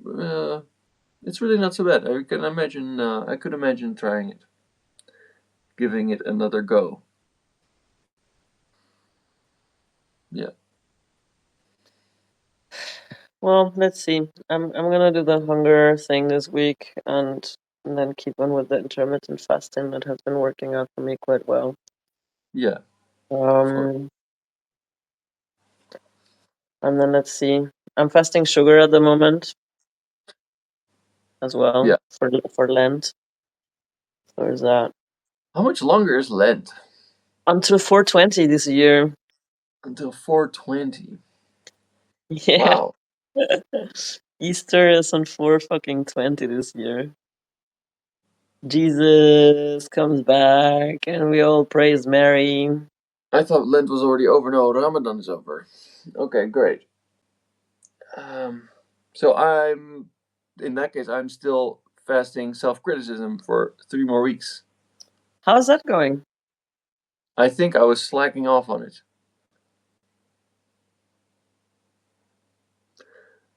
Uh, it's really not so bad. I can imagine. I could imagine trying it, giving it another go. Yeah, Well, let's see. I'm gonna do the hunger thing this week and then keep on with the intermittent fasting that has been working out for me quite well. yeah, of course. Um, and then let's see. I'm fasting sugar at the moment as well Yeah. for Lent. So there's that. How much longer is Lent? Until 420 this year. Until 420. Yeah. Wow. Easter is on 4 fucking 20 this year. Jesus comes back and we all praise Mary. I thought Lent was already over. No, Ramadan is over. Okay, great. Um, so I'm in that case I'm still fasting self-criticism for 3 more weeks. How's that going? I think I was slacking off on it,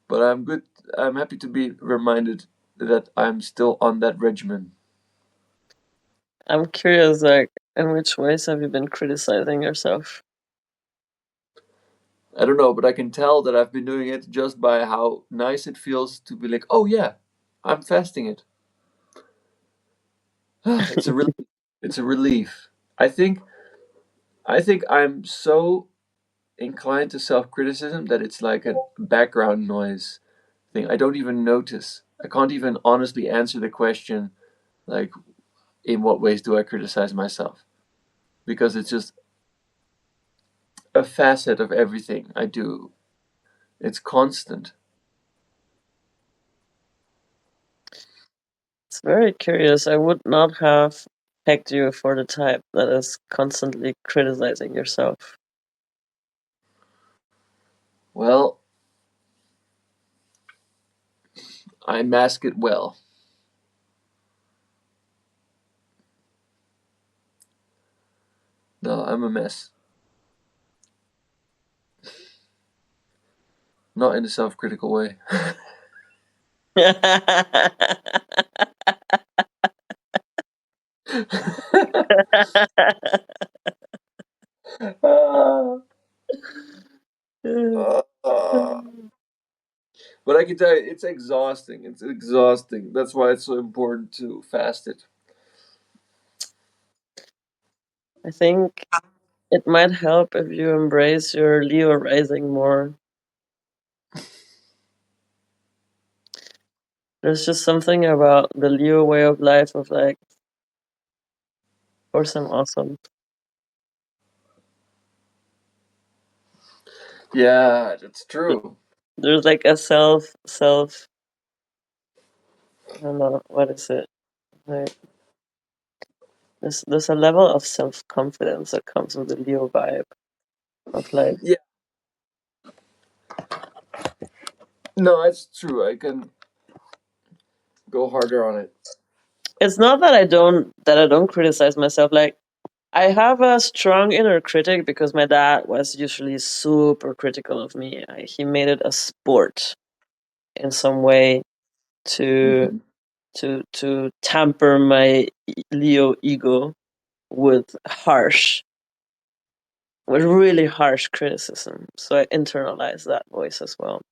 but I'm good. I'm happy to be reminded that I'm still on that regimen. I'm curious, like, in which ways have you been criticizing yourself? I don't know, but I can tell that I've been doing it just by how nice it feels to be like, oh yeah, I'm fasting it. it's a relief. It's a relief. I think. I think I'm so inclined to self-criticism that it's like a background noise thing. I don't even notice. I can't even honestly answer the question, like, in what ways do I criticize myself? Because it's just a facet of everything I do. It's constant. It's very curious. I would not have pegged you for the type that is constantly criticizing yourself. Well, I mask it well. No, I'm a mess. Not in a self-critical way. But I can tell you, it's exhausting. It's exhausting. That's why it's so important to fast it. I think it might help if you embrace your Leo rising more. There's just something about the Leo way of life of like, of course I'm awesome. Yeah, that's true. There's like a I don't know, what is it? Like, there's a level of self confidence that comes with the Leo vibe of like, Yeah, no, that's true. I can go harder on it. it's not that I don't criticize myself. Like, I have a strong inner critic because my dad was usually super critical of me. He made it a sport in some way to Hmm. to tamper my Leo ego with really harsh criticism. So I internalized that voice as well.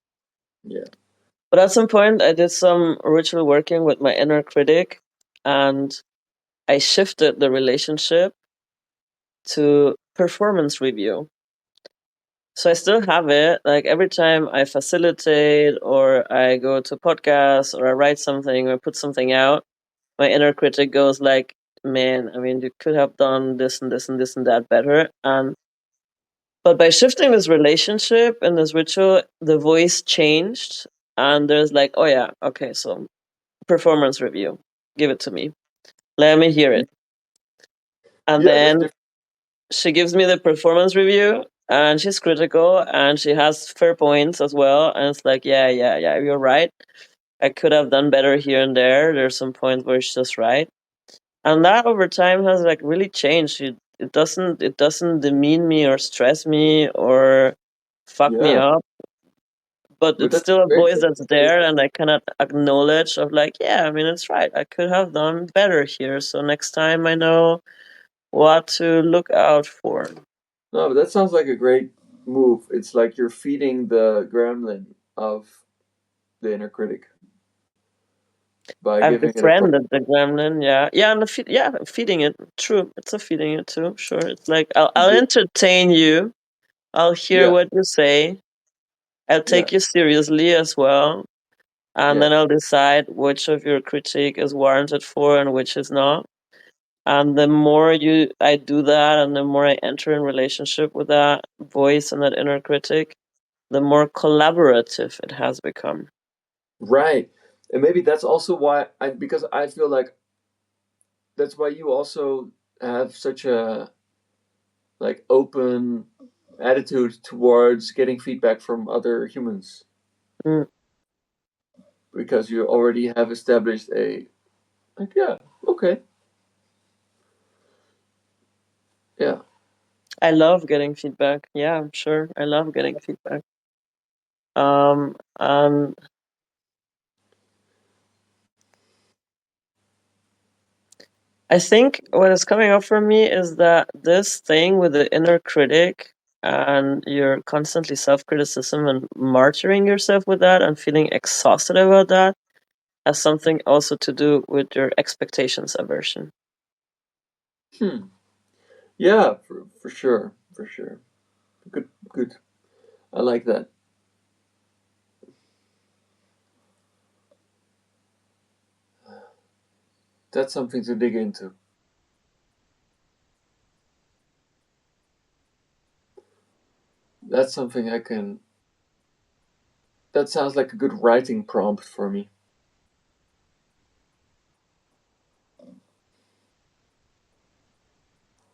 Yeah. But at some point, I did some ritual working with my inner critic, and I shifted the relationship to performance review. So I still have it. Like every time I facilitate or I go to podcasts or I write something or put something out, my inner critic goes like, "Man, I mean, you could have done this and this and this and that better." And but by shifting this relationship and this ritual, the voice changed, and there's like, "Oh yeah, okay, so performance review, give it to me, let me hear it." And Yeah, that's then different. she gives me the performance review and she's critical and she has fair points as well, and it's like, yeah, you're right, I could have done better here and there's some points where it's just right. And that over time has like really changed. It doesn't demean me or stress me or fuck me Yeah, up, but but it's that's still a great. voice that's there and I cannot acknowledge of like, yeah, I mean, it's right, I could have done better here, so next time I know what to look out for. No, but that sounds like a great move. It's like you're feeding the gremlin of the inner critic by I've giving it a break. befriended the gremlin, yeah, and feeding it. True, it's a feeding it too. Sure, it's like I'll Yeah, entertain you. I'll hear yeah, what you say. I'll yeah, take you seriously as well, and yeah. then I'll decide which of your critique is warranted for and which is not. And the more I do that, and the more I enter in relationship with that voice and that inner critic, the more collaborative it has become. Right. And maybe that's also why because I feel like that's why you also have such a like open attitude towards getting feedback from other humans. Mm. because you already have established a, like, yeah, okay, yeah. I love getting feedback. Yeah, I'm sure. I love getting feedback. And I think what is coming up for me is that this thing with the inner critic and your constantly self-criticism and martyring yourself with that and feeling exhausted about that has something also to do with your expectations aversion. Hmm. Yeah, for sure, for sure. Good, good. I like that. That's something to dig into. That's something I can. That sounds like a good writing prompt for me.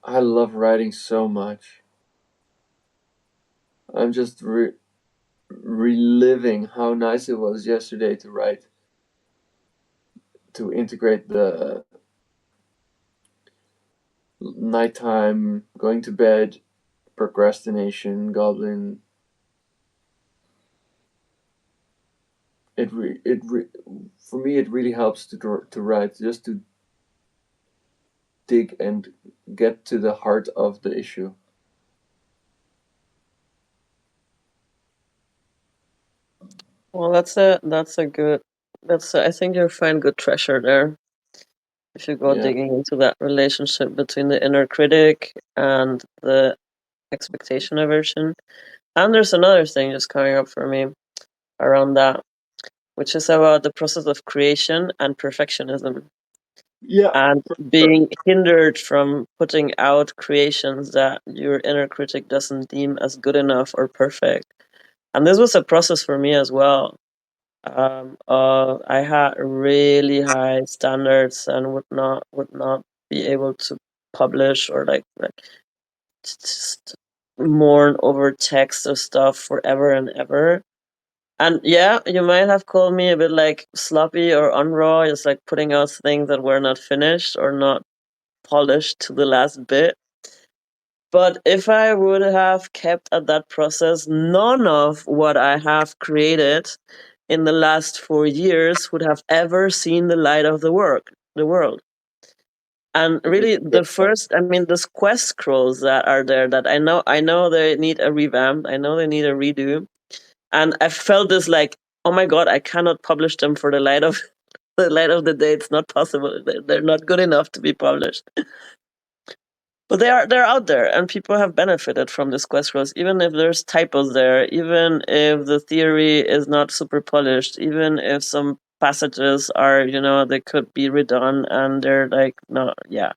I love writing so much. I'm just reliving how nice it was yesterday to write, to integrate the nighttime, going to bed, procrastination, goblin. For me it really helps to write, just to dig and get to the heart of the issue. Well, that's a good I think you'll find good treasure there if you go Yeah. digging into that relationship between the inner critic and the expectation aversion. And there's another thing just coming up for me around that, which is about the process of creation and perfectionism Yeah, and for sure. being hindered from putting out creations that your inner critic doesn't deem as good enough or perfect. And this was a process for me as well. I had really high standards and would not be able to publish or like just mourn over text or stuff forever and ever. And yeah, you might have called me a bit like sloppy or unraw, just like putting out things that were not finished or not polished to the last bit. But if I would have kept at that process, none of what I have created in the last 4 years would have ever seen the light of the world. And really, Yeah. the first, I mean, those quest scrolls that are there that I know they need a revamp. I know they need a redo. And I felt this like, oh my God, I cannot publish them for the light of the light of the day. It's not possible. They're not good enough to be published. But they're out there, and people have benefited from this quest scrolls, even if there's typos there, even if the theory is not super polished, even if some passages are, they could be redone and they're like, no, yeah.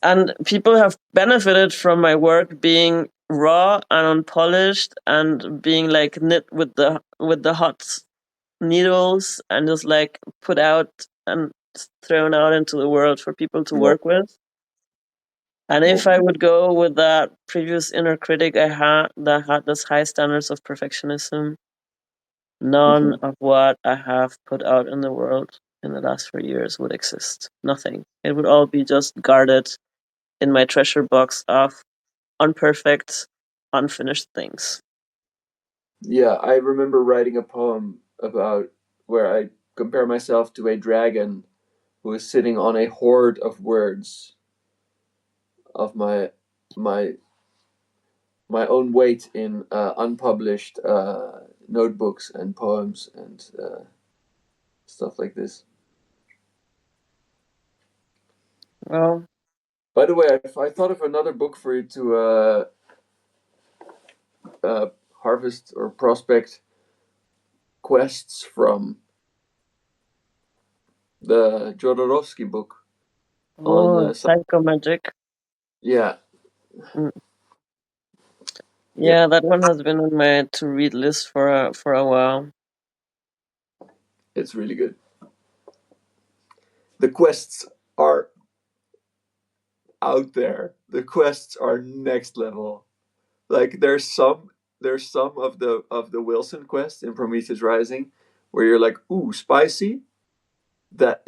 And people have benefited from my work being raw and unpolished and being like knit with the hot needles and just like put out and thrown out into the world for people to Yeah. work with. And if Well, I would go with that previous inner critic I had that had those high standards of perfectionism, none mhm. of what I have put out in the world in the last 4 years would exist. Nothing. It would all be just guarded in my treasure box of unperfect, unfinished things. Yeah, I remember writing a poem about where I compare myself to a dragon who is sitting on a hoard of words of my my own weight in unpublished notebooks and poems and stuff like this. Well, By the way, I thought of another book for you to uh, harvest or prospect quests from, the Jodorowsky book on oh, psychomagic. yeah, Mm, yeah, yeah, that one has been on my to read list for a while. it's really good. The quests are out there. The quests are next level. Like there's some of the Wilson quest in Prometheus Rising where you're like, ooh, spicy. That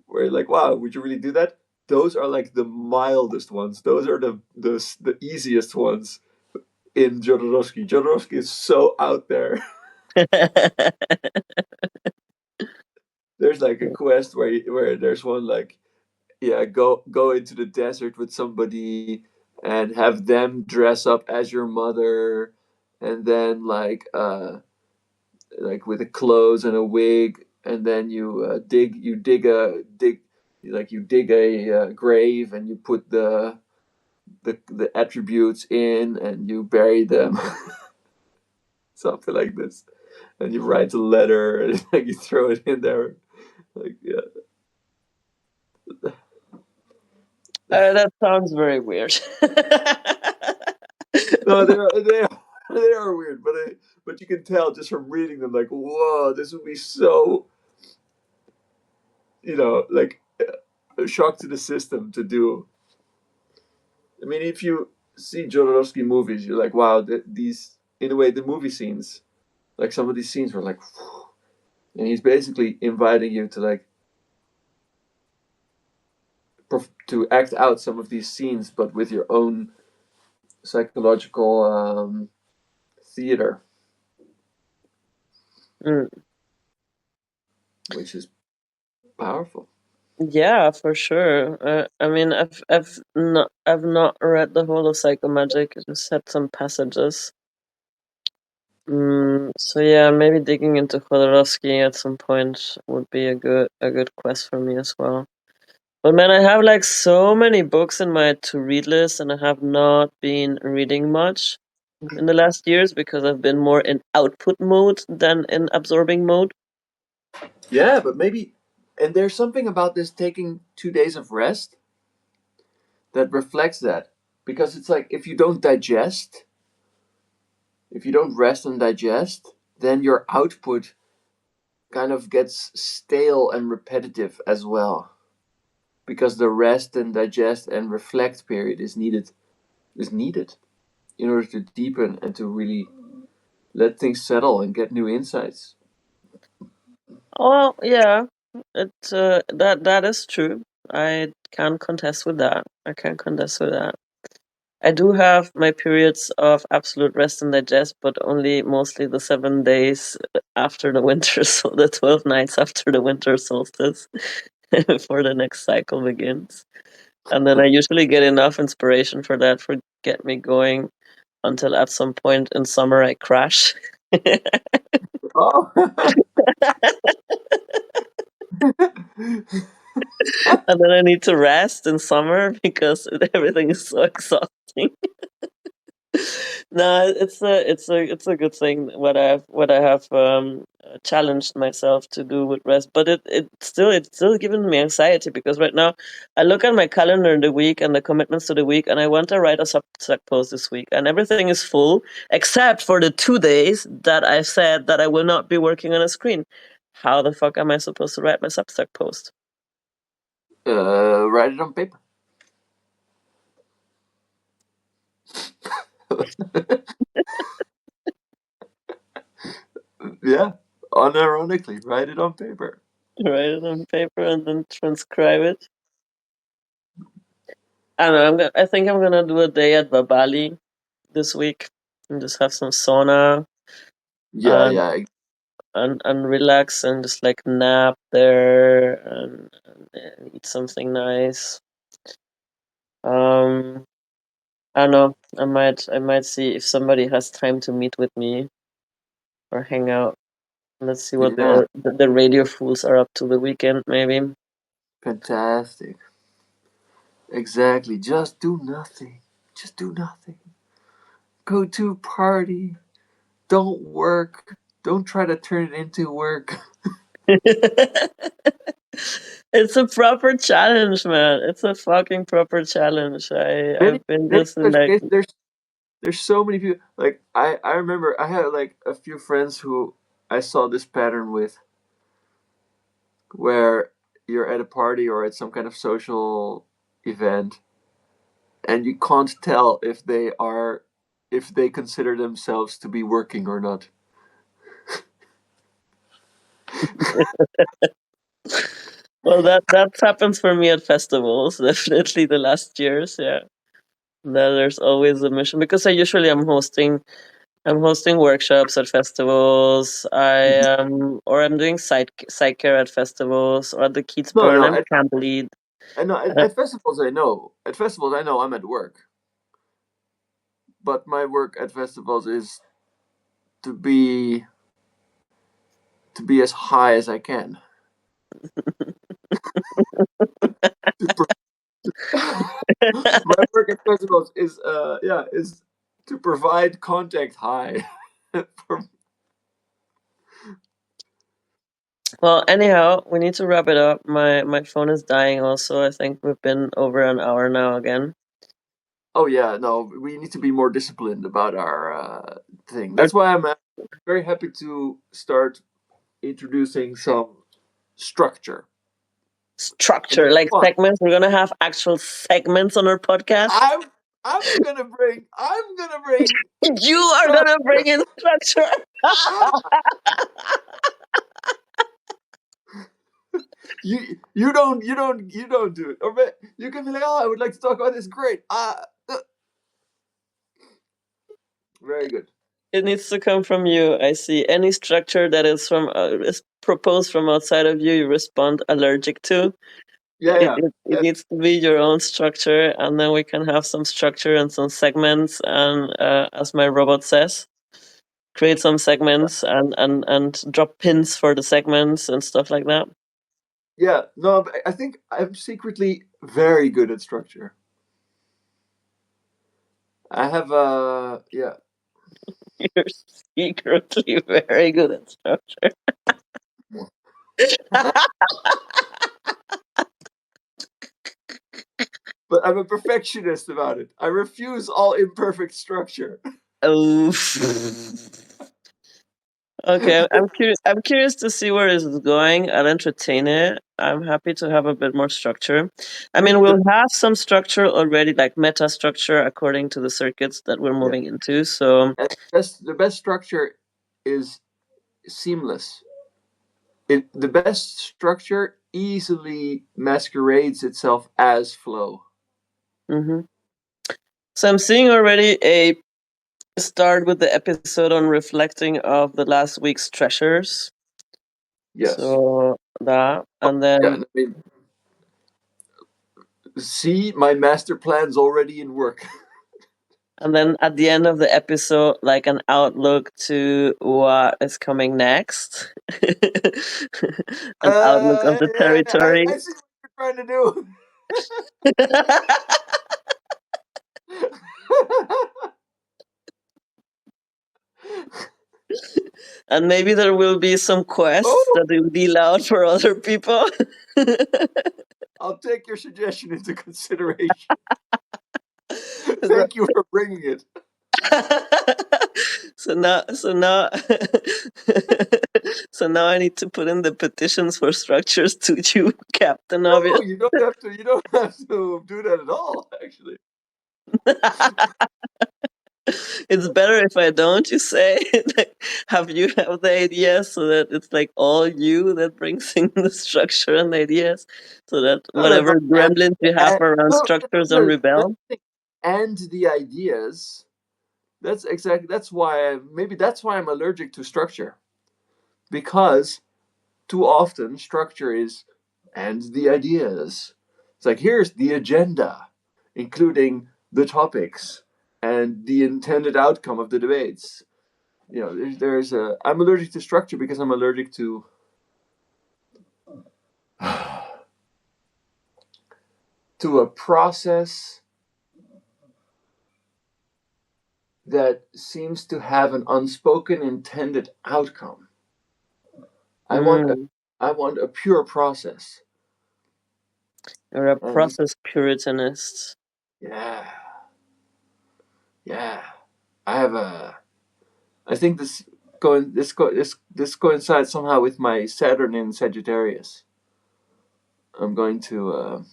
where you're like, wow, would you really do that? Those are like the mildest ones. Those are the easiest ones in Jodorowsky. Jodorowsky is so out there. There's like a quest where there's one like, yeah, go into the desert with somebody and have them dress up as your mother, and then like with the clothes and a wig, and then you dig a grave, and you put the attributes in, and you bury them, something like this, and you write a letter, and like you throw it in there, like yeah. That sounds very weird. No, they are weird, but you can tell just from reading them, like, whoa, this would be so, like a shock to the system to do. I mean, if you see Jodorowsky movies, you're like, wow, these, in a way, the movie scenes, like some of these scenes were like, whew. And he's basically inviting you to like to act out some of these scenes, but with your own psychological theater, Mm. which is powerful. Yeah, for sure. I mean, I've not read the whole of Psycho Magic. I just had some passages. So yeah, maybe digging into Jodorowsky at some point would be a good quest for me as well. But man, I have like so many books in my to read list, and I have not been reading much in the last years because I've been more in output mode than in absorbing mode. Yeah, but maybe, and there's something about this taking 2 days of rest that reflects that, because it's like if you don't rest and digest, then your output kind of gets stale and repetitive as well, because the rest and digest and reflect period is needed in order to deepen and to really let things settle and get new insights. Well, yeah, that is true. I can contest with that. I can contest with that. I do have my periods of absolute rest and digest, but only mostly the 7 days after the winter, so the 12 nights after the winter solstice, before the next cycle begins. And then I usually get enough inspiration for that for get me going until at some point in summer I crash. Oh. And then I need to rest in summer because everything is so exhausting. No, it's a good thing what I have challenged myself to do with rest, but it's still giving me anxiety because right now I look at my calendar in the week and the commitments to the week, and I want to write a Substack post this week, and everything is full except for the 2 days that I said that I will not be working on a screen. How the fuck am I supposed to write my Substack post? Write it on paper. Yeah, unironically, write it on paper. Write it on paper and then transcribe it. I don't know. I think I'm gonna do a day at Babali this week and just have some sauna Yeah, and yeah. and relax and just like nap there and eat something nice. Um, I don't know. I might see if somebody has time to meet with me or hang out. Let's see what Yeah, the radio fools are up to the weekend. Maybe. fantastic. Exactly. Just do nothing. Just do nothing. Go to a party. Don't work. Don't try to turn it into work. It's a proper challenge, man. It's a fucking proper challenge. Many, I've been many just in such like cases. There's so many people. Like I remember I had like a few friends who I saw this pattern with, where you're at a party or at some kind of social event, and you can't tell if they consider themselves to be working or not. Well, that happens for me at festivals. Definitely the last years, yeah. That there's always a mission because I usually I'm hosting workshops at festivals. I'm doing side care at festivals or at the Keats No, no. Burnham camp lead. I know Uh, at festivals. I know at festivals. I know I'm at work, but my work at festivals is to be to be as high as I can. My work at festivals is is to provide contact high. For, well, anyhow, we need to wrap it up. My phone is dying. Also, I think we've been over an hour now again. oh yeah, no, we need to be more disciplined about our thing. Our That's why I'm very happy to start introducing some structure. And structure, that's like fun. segments. We're gonna have actual segments on our podcast. I'm I'm gonna bring You are gonna structure. bring in structure. You don't do it. Or you can be like, oh, I would like to talk about this. Great. Very good. It needs to come from you. I see. Any structure that is proposed from outside of you, you respond allergic to. Yeah, yeah. It needs to be your own structure, and then we can have some structure and some segments. And as my robot says, create some segments and drop pins for the segments and stuff like that. Yeah, no, but I think I'm secretly very good at structure. I have yeah. You're secretly very good at structure. But I'm a perfectionist about it. I refuse all imperfect structure. Oh. Okay, I'm curious to see where this is going. I'll entertain it. I'm happy to have a bit more structure. I I mean, mean, we'll have some structure already, like meta structure, according to the circuits that we're yeah. moving into. So, And the best structure is seamless. The best structure easily masquerades itself as flow. mhm. So I'm seeing already a start with the episode on reflecting of the last week's treasures. Yes. So that, and Yeah. then I mean, see, my master plan's already in work. at the end of the episode, like an outlook to what is coming next, an outlook of the Yeah, territory. I see what you're trying to do. And maybe there will be some quests Oh, that will deal out for other people. I'll take your suggestion into consideration. Thank you for bringing it. So now so now I need to put in the petitions for structures to you, Captain No, Obvious. you don't have to. You don't have to do that at all. Actually, It's better if I don't, you say? Like, have you have the ideas so that it's like all you that brings in the structure and the ideas, so that no, no, whatever no. gremlins you have around No, structures and no, rebel. and the ideas. That's exactly. That's why. Maybe that's why I'm allergic to structure, because too often structure is and the ideas. It's like here's the agenda, including the topics and the intended outcome of the debates. You know, there's a. I'm allergic to structure because I'm allergic to a process that seems to have an unspoken intended outcome. I want a, Mm, I want a pure process. you're a And process puritanist. yeah, yeah. I have a. I think this coincides somehow with my Saturn in Sagittarius. I'm going to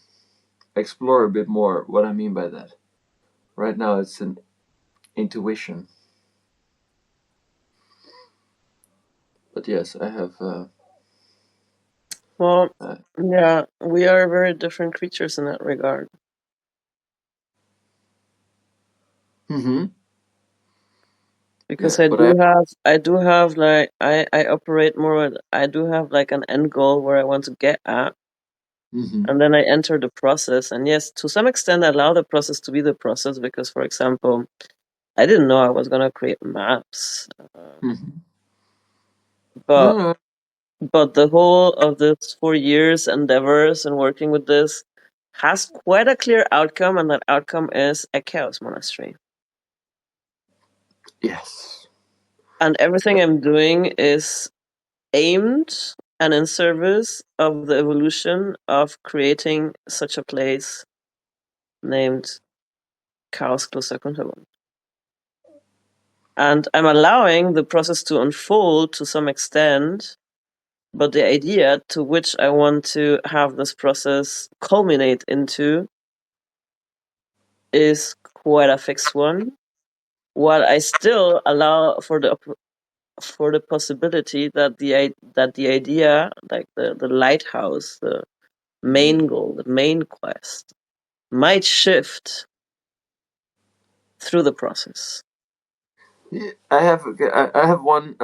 explore a bit more what I mean by that. Right now, it's an intuition, but yes, I have. Well, Uh, yeah, we are very different creatures in that regard. hmm Because Yeah, but I. I do have like I operate more with I do have like an end goal where I want to get at, hmm and then I enter the process. And yes, to some extent, I allow the process to be the process because, for example, I didn't know I was gonna create maps, hmm No, but no. the whole of this 4 years endeavors and working with this has quite a clear outcome, and that outcome is a chaos monastery. Yes. And everything I'm doing is aimed and in service of the evolution of creating such a place named Chaos Kloster Kunterbund. And I'm allowing the process to unfold to some extent, but the idea to which I want to have this process culminate into is quite a fixed one, while I still allow for the possibility that the idea, like the lighthouse, the main goal, the main quest, might shift through the process. Yeah, I have one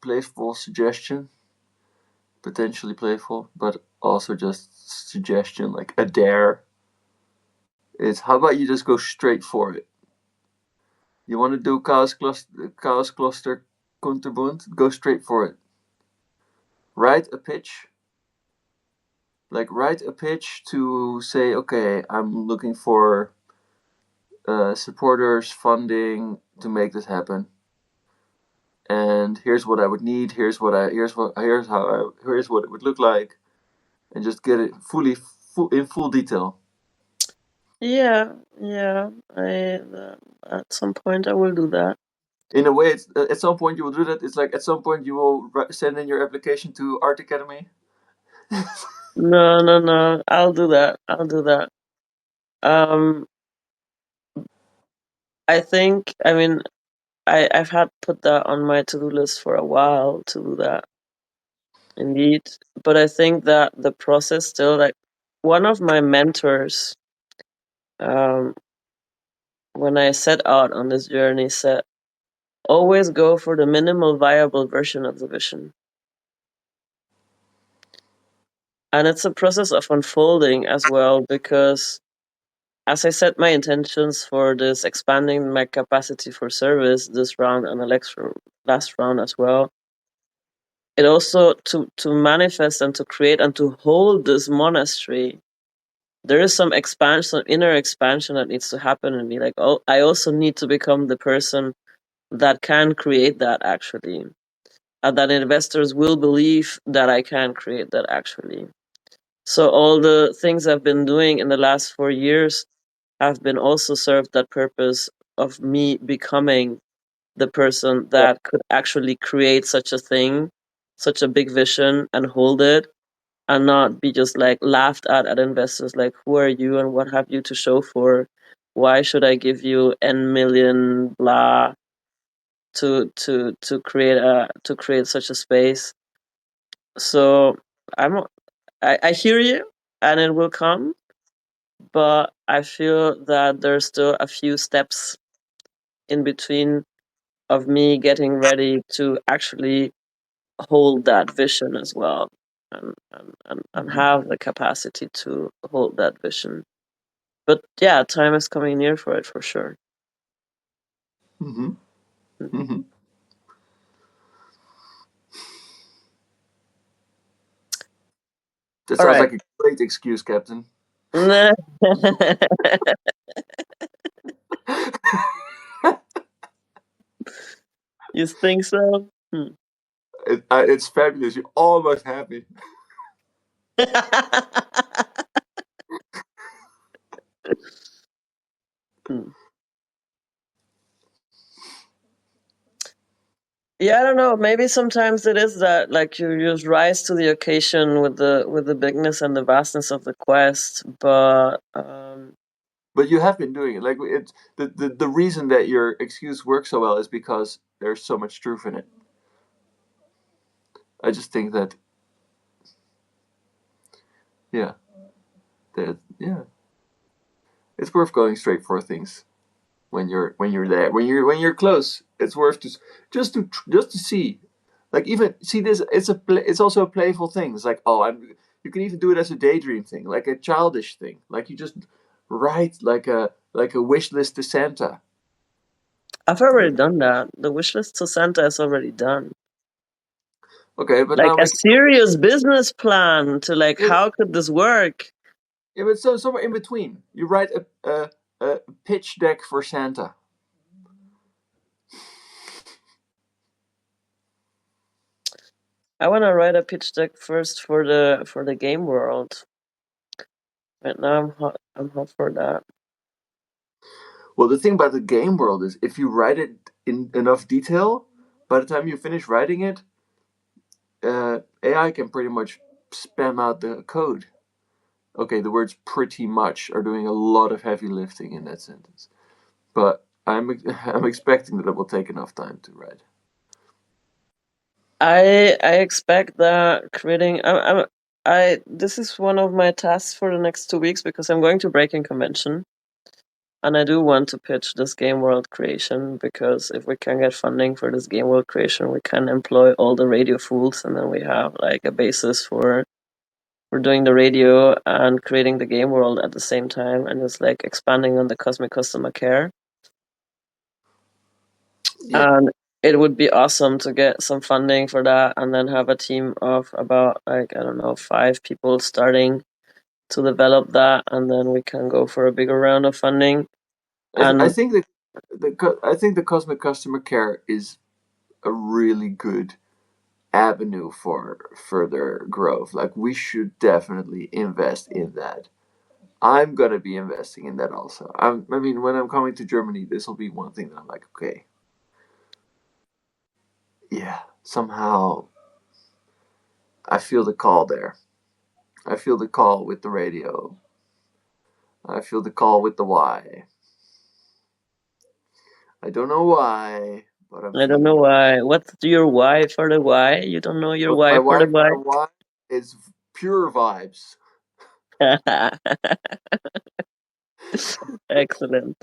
playful suggestion, potentially playful, but also just suggestion, like a dare. Is how about you just go straight for it? You want to do Chaos Cluster Kunterbund? Go straight for it. Write a pitch, like write a pitch to say, okay, I'm looking for supporters, funding to make this happen, and here's what I would need. Here's what it would look like, and just get it in full detail. Yeah, yeah. At some point I will do that. In a way, it's at some point you will do that. It's like at some point you will send in your application to Art Academy. No, no, no. I'll do that. I'll do that. Um, I think. I mean, I've had put that on my to do list for a while to do that. Indeed, but I think that the process still like one of my mentors. Um, when I set out on this journey, said always go for the minimal viable version of the vision. And it's a process of unfolding as well because as I set my intentions for this expanding my capacity for service this round and the last round as well, it also to manifest and to create and to hold this monastery, there is some expansion, some inner expansion that needs to happen in me. Like, oh, I also need to become the person that can create that actually. And that investors will believe that I can create that actually. So all the things I've been doing in the last 4 years have been also served that purpose of me becoming the person Yeah. that could actually create such a thing, such a big vision and hold it and not be just like laughed at investors like who are you and what have you to show for? Why should I give you n million blah to create such a space? So I'm I hear you and it will come, but I feel that there's still a few steps in between of me getting ready to actually hold that vision as well and hmm have the capacity to hold that vision. But yeah, time is coming near for it for sure. hmm Mm. hmm That All sounds right. like a great excuse, Captain. You think so? Hmm. It's fabulous. You almost have me. Hmm. Yeah, I don't know. Maybe sometimes it is that like you just rise to the occasion with the bigness and the vastness of the quest, but But you have been doing it. Like the reason that your excuse works so well is because there's so much truth in it. I just think that Yeah, yeah. It's worth going straight for things when you're there when you're close. It's worth just to see, like, even see this. It's also a playful thing. It's like, oh, you can even do it as a daydream thing, like a childish thing, like you just write like a wish list to Santa. I've already done that. The wish list to Santa is already done. Okay, but Like now a make serious business plan to like, yeah, how could this work? yeah, but so somewhere in between, you write a pitch deck for Santa. I want to write a pitch deck first for the game world. Right now, I'm hot for that. Well, the thing about the game world is if you write it in enough detail, by the time you finish writing it, AI can pretty much spam out the code. Okay, the words pretty much are doing a lot of heavy lifting in that sentence. But I'm expecting that it will take enough time to write. I expect that creating. I this is one of my tasks for the next 2 weeks because I'm going to Breaking Convention, and I do want to pitch this game world creation because if we can get funding for this game world creation, we can employ all the radio fools, and then we have like a basis for doing the radio and creating the game world at the same time, and it's like expanding on the cosmic customer care. Yeah, And it would be awesome to get some funding for that and then have a team of about, like, I don't know, 5 people starting to develop that, and then we can go for a bigger round of funding. I And think I think the cosmic customer care is a really good avenue for further growth. Like, we should definitely invest in that. I'm gonna be investing in that also. I mean, when I'm coming to Germany, this will be one thing that I'm like, okay, yeah, somehow I feel the call there. I feel the call with the radio. I feel the call with the why. I don't know why, but I'm I don't know feeling it. why. What's your why for the why? You don't know your But my why for the why for why? the why is pure vibes. Excellent.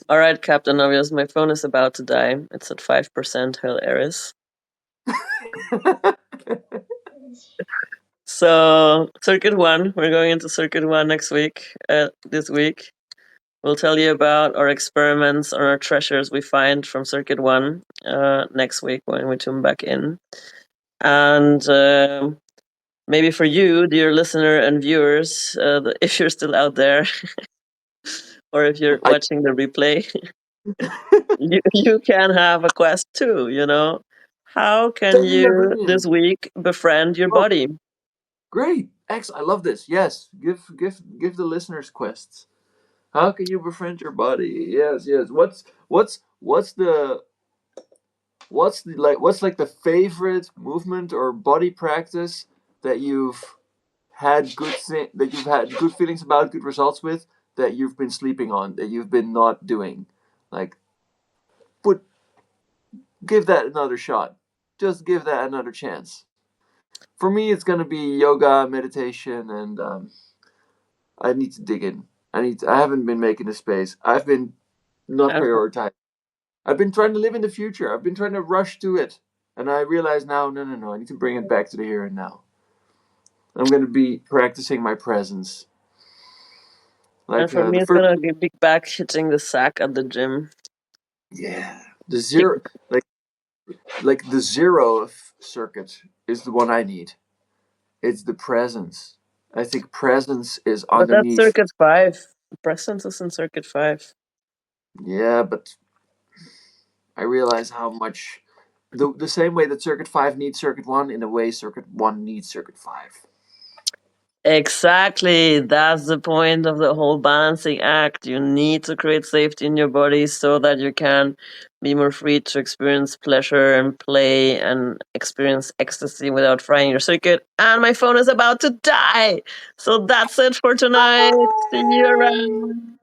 All right, Captain Obvious, my phone is about to die. It's at 5% Hell Eris. So, Circuit 1, we're going into Circuit 1 next week, this week. We'll tell you about our experiments or our treasures we find from Circuit 1 next week when we tune back in. And maybe for you, dear listener and viewers, if you're still out there, or if you're I watching the replay, you can have a quest too, you know? How can send me your you opinion. this week befriend your Oh, body? great! I love this. Yes, give the listeners quests. How can you befriend your body? Yes, yes. What's like the favorite movement or body practice that you've had good feelings about, good results with, that you've been sleeping on, that you've been not doing? Like, put give that another shot. Just give that another chance. For me, it's gonna be yoga, meditation, and I need to dig in. I haven't been making the space. I've been not And prioritizing. I've been trying to live in the future. I've been trying to rush to it. And I realize now, no, no, no. I need to bring it back to the here and now. I'm going to be practicing my presence. and Like, for me, the it's first, gonna be back hitting the sack at the gym. yeah, the zero, like the zero circuit is the one I need. It's the presence. I think presence is But that's underneath. Circuit 5. Presence is in Circuit 5. Yeah, but I realize how much the same way that Circuit 5 needs Circuit 1, in a way Circuit 1 needs Circuit 5. Exactly. That's the point of the whole balancing act. You need to create safety in your body so that you can be more free to experience pleasure and play and experience ecstasy without frying your circuit. And my phone is about to die. So that's it for tonight. See you around.